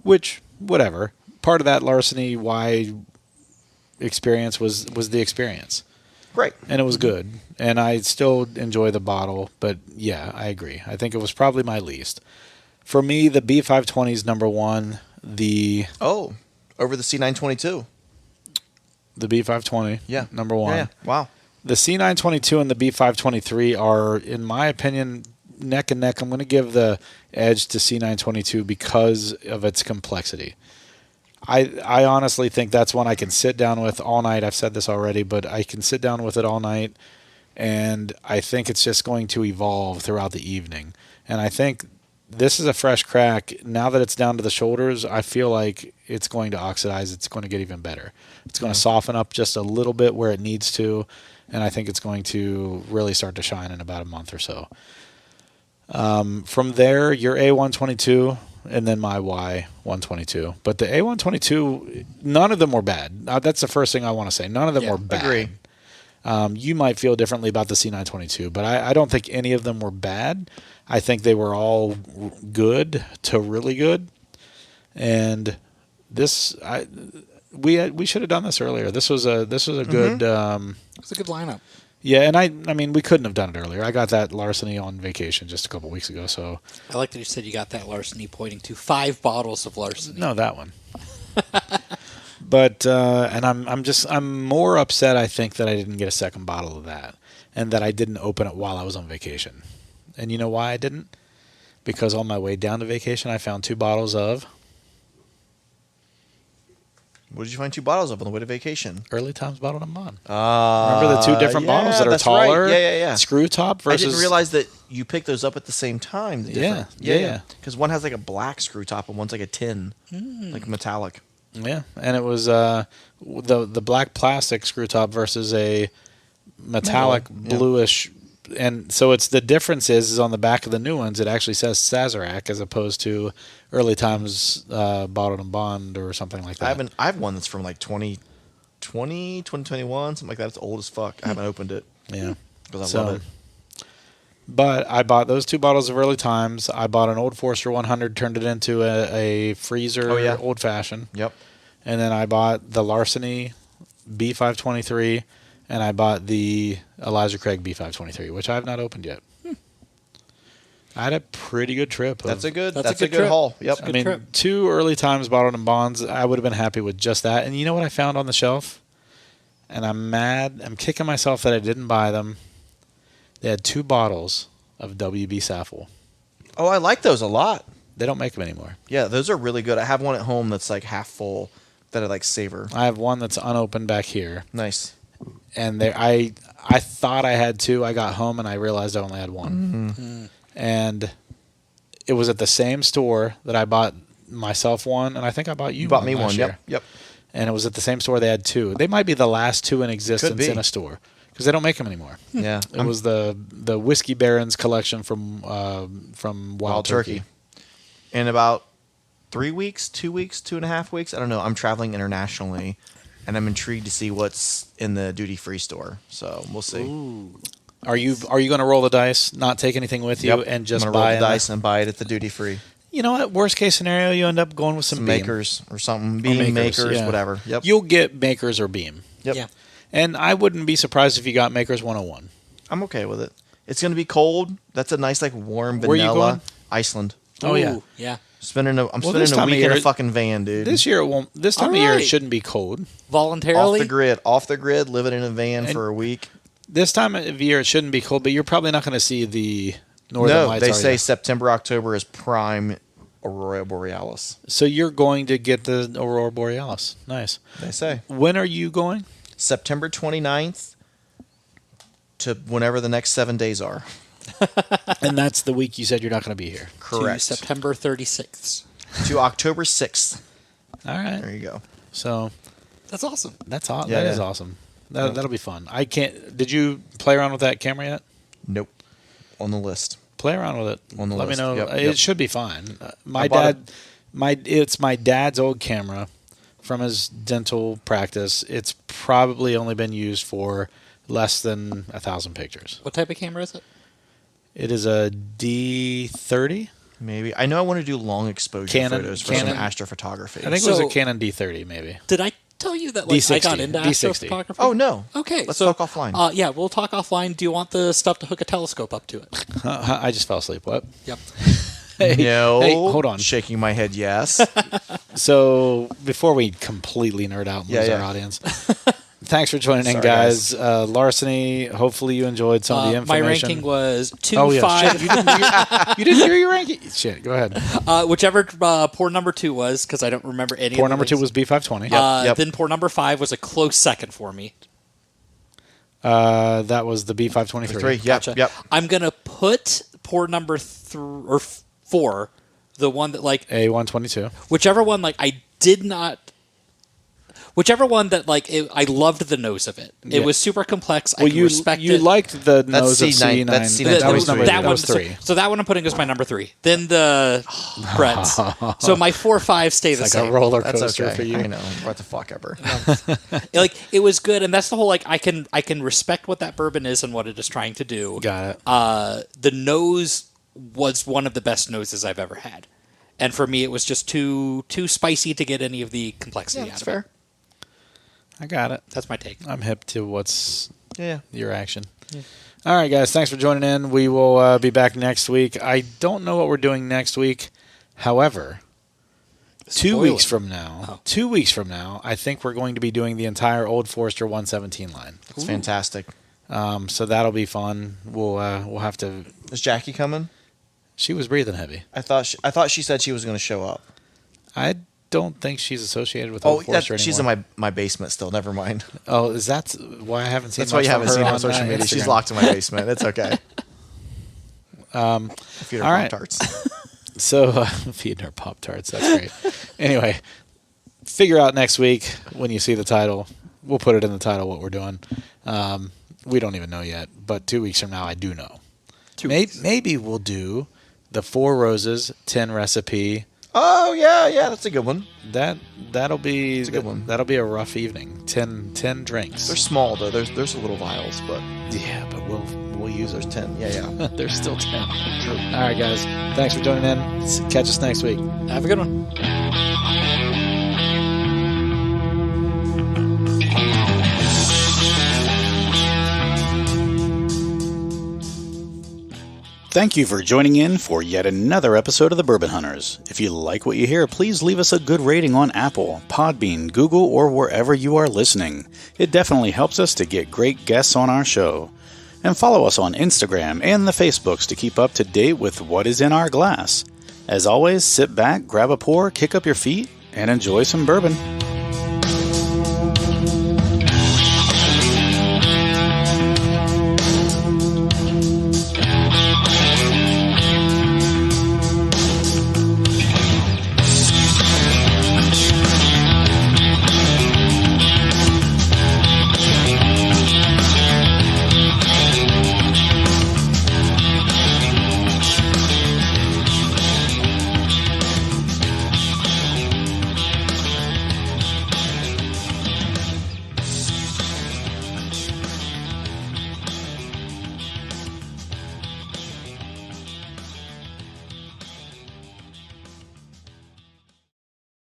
Which, whatever. Part of that Larceny Y experience was the experience. Right. And it was good. And I still enjoy the bottle, but yeah, I agree. I think it was probably my least. For me, the B520 is number one. Over the C922. The B520, yeah, number one. Yeah. Wow. The C922 and the B523 are, in my opinion, neck and neck. I'm going to give the edge to C922 because of its complexity. I honestly think that's one I can sit down with all night. I've said this already, but I can sit down with it all night, and I think it's just going to evolve throughout the evening. And I think this is a fresh crack. Now that it's down to the shoulders, I feel like it's going to oxidize. It's going to get even better. It's going to soften up just a little bit where it needs to, and I think it's going to really start to shine in about a month or so. From there, your A122, and then my Y122. But the A122, none of them were bad. That's the first thing I want to say. None of them were bad. Agree. You might feel differently about the C922, but I don't think any of them were bad. I think they were all good to really good. And this, we should have done this earlier. This was a good. It's a good lineup. Yeah, and I mean, we couldn't have done it earlier. I got that Larceny on vacation just a couple weeks ago. So I like that you said you got that Larceny, pointing to 5 bottles of Larceny. No, that one. But and I'm more upset. I think that I didn't get a second bottle of that, and that I didn't open it while I was on vacation. And you know why I didn't? Because on my way down to vacation, I found 2 bottles of. What did you find 2 bottles of on the way to vacation? Early Times Bottled and Bond. Remember the 2 different bottles that are taller? Right. Yeah. Screw top versus. I didn't realize that you picked those up at the same time. Yeah. Because one has like a black screw top and one's like a tin, like metallic. Yeah, and it was the black plastic screw top versus a metallic bluish. And so it's the difference is on the back of the new ones, it actually says Sazerac as opposed to Early Times Bottled and Bond or something like that. I have one that's from like 2020, 2021, something like that. It's old as fuck. I haven't opened it. Yeah. Because I love it. But I bought those 2 bottles of Early Times. I bought an Old Forester 100, turned it into a freezer old fashioned. Yep. And then I bought the Larceny B523. And I bought the Elijah Craig B523, which I have not opened yet. I had a pretty good trip. That's a good haul. Yep. I mean, 2 Early Times Bottled and Bonds, I would have been happy with just that. And you know what I found on the shelf? And I'm mad. I'm kicking myself that I didn't buy them. They had 2 bottles of WB Saffel. Oh, I like those a lot. They don't make them anymore. Yeah, those are really good. I have one at home that's like half full that I like savor. I have one that's unopened back here. Nice. And I thought I had 2. I got home and I realized I only had 1. Mm-hmm. And it was at the same store that I bought myself one, and I think I bought you bought me last one. year. Yep. And it was at the same store they had 2. They might be the last 2 in existence in a store because they don't make them anymore. Yeah. It was the Whiskey Barons collection from Wild Turkey. In about 3 weeks, 2 weeks, 2.5 weeks, I don't know. I'm traveling internationally. And I'm intrigued to see what's in the duty-free store. So we'll see. Ooh. Are you going to roll the dice, not take anything with you, and just buy roll the dice and buy it at the duty-free? You know what? Worst case scenario, you end up going with some Beam. Makers or something. Beam makers, whatever. Yep. You'll get Makers or Beam. Yep. Yeah. And I wouldn't be surprised if you got Makers 101. I'm okay with it. It's going to be cold. That's a nice, like, warm vanilla. Where are you going? Iceland. Oh, yeah. Yeah. I'm spending a week in a fucking van, dude. This year it won't. This time of year it shouldn't be cold. Voluntarily? Off the grid, living in a van for a week. This time of year it shouldn't be cold, but you're probably not going to see the northern lights. No, they say September, October is prime Aurora Borealis. So you're going to get the Aurora Borealis. Nice. They say. When are you going? September 29th to whenever the next 7 days are. And that's the week you said you're not going to be here. Correct. To September 36th. To October 6th. All right. There you go. So that's awesome. That's awesome. Yeah, that is awesome. That'll be fun. I can't. Did you play around with that camera yet? Nope. On the list. Play around with it. On the Let list. me know. Yep, It should be fine. It's my dad's old camera from his dental practice. It's probably only been used for less than 1,000 pictures. What type of camera is it? It is a D30. Maybe. I know I want to do long exposure photos for some astrophotography. I think it was a Canon D30, maybe. Did I tell you that I got into astrophotography? Oh, no. Okay. Let's talk offline. Yeah, we'll talk offline. Do you want the stuff to hook a telescope up to it? I just fell asleep. What? Yep. No. Hey, hold on. Shaking my head, yes. So, before we completely nerd out and lose our audience, thanks for joining in, guys. Larceny, hopefully you enjoyed some of the information. My ranking was 2-5. You didn't hear your ranking? Shit, go ahead. Whichever pour number 2 was, because I don't remember any Pour of the number 2 things. was B520. Then pour number 5 was a close second for me. That was the B523. Yep. I'm going to put pour number 4, the one that A122. whichever one I did not. Whichever one that I loved the nose of it. It was super complex. I can respect it. You liked the nose of C9. That's C9. That was 3. So that one I'm putting as my number 3. Then the Brett's. So my 4, 5 stay the same. Like a roller That's coaster okay. for you. I know. What the fuck ever. It was good, and that's the whole I can respect what that bourbon is and what it is trying to do. Got it. The nose was one of the best noses I've ever had, and for me it was just too spicy to get any of the complexity out of it. I got it. That's my take. I'm hip to what's your action. Yeah. All right, guys. Thanks for joining in. We will be back next week. I don't know what we're doing next week. However, 2 weeks from now, I think we're going to be doing the entire Old Forester 117 line. It's fantastic. So that'll be fun. We'll have to. Is Jackie coming? She was breathing heavy. I thought she said she was going to show up. I don't think she's associated with Old Forester anymore. She's in my basement still. Never mind. Oh, is that why I haven't seen? That's why you haven't seen her on social Instagram. media. She's locked in my basement. It's okay. Feed her all right. Pop-Tarts. So feeding her Pop-Tarts. That's great. Anyway, figure out next week when you see the title. We'll put it in the title what we're doing. We don't even know yet, but 2 weeks from now, I do know. Maybe we'll do the 4 Roses 10 recipe. Oh yeah, that's a good one. That'll be a good one. That'll be a rough evening. 10 drinks. They're small though. There's a little vials, but yeah, but we'll use there's 10. Yeah. There's still 10. True. All right, guys. Thanks for joining in. Catch us next week. Have a good one. Thank you for joining in for yet another episode of the Bourbon Hunters. If you like what you hear, please leave us a good rating on Apple, Podbean, Google, or wherever you are listening. It definitely helps us to get great guests on our show. And follow us on Instagram and the Facebooks to keep up to date with what is in our glass. As always, sit back, grab a pour, kick up your feet, and enjoy some bourbon.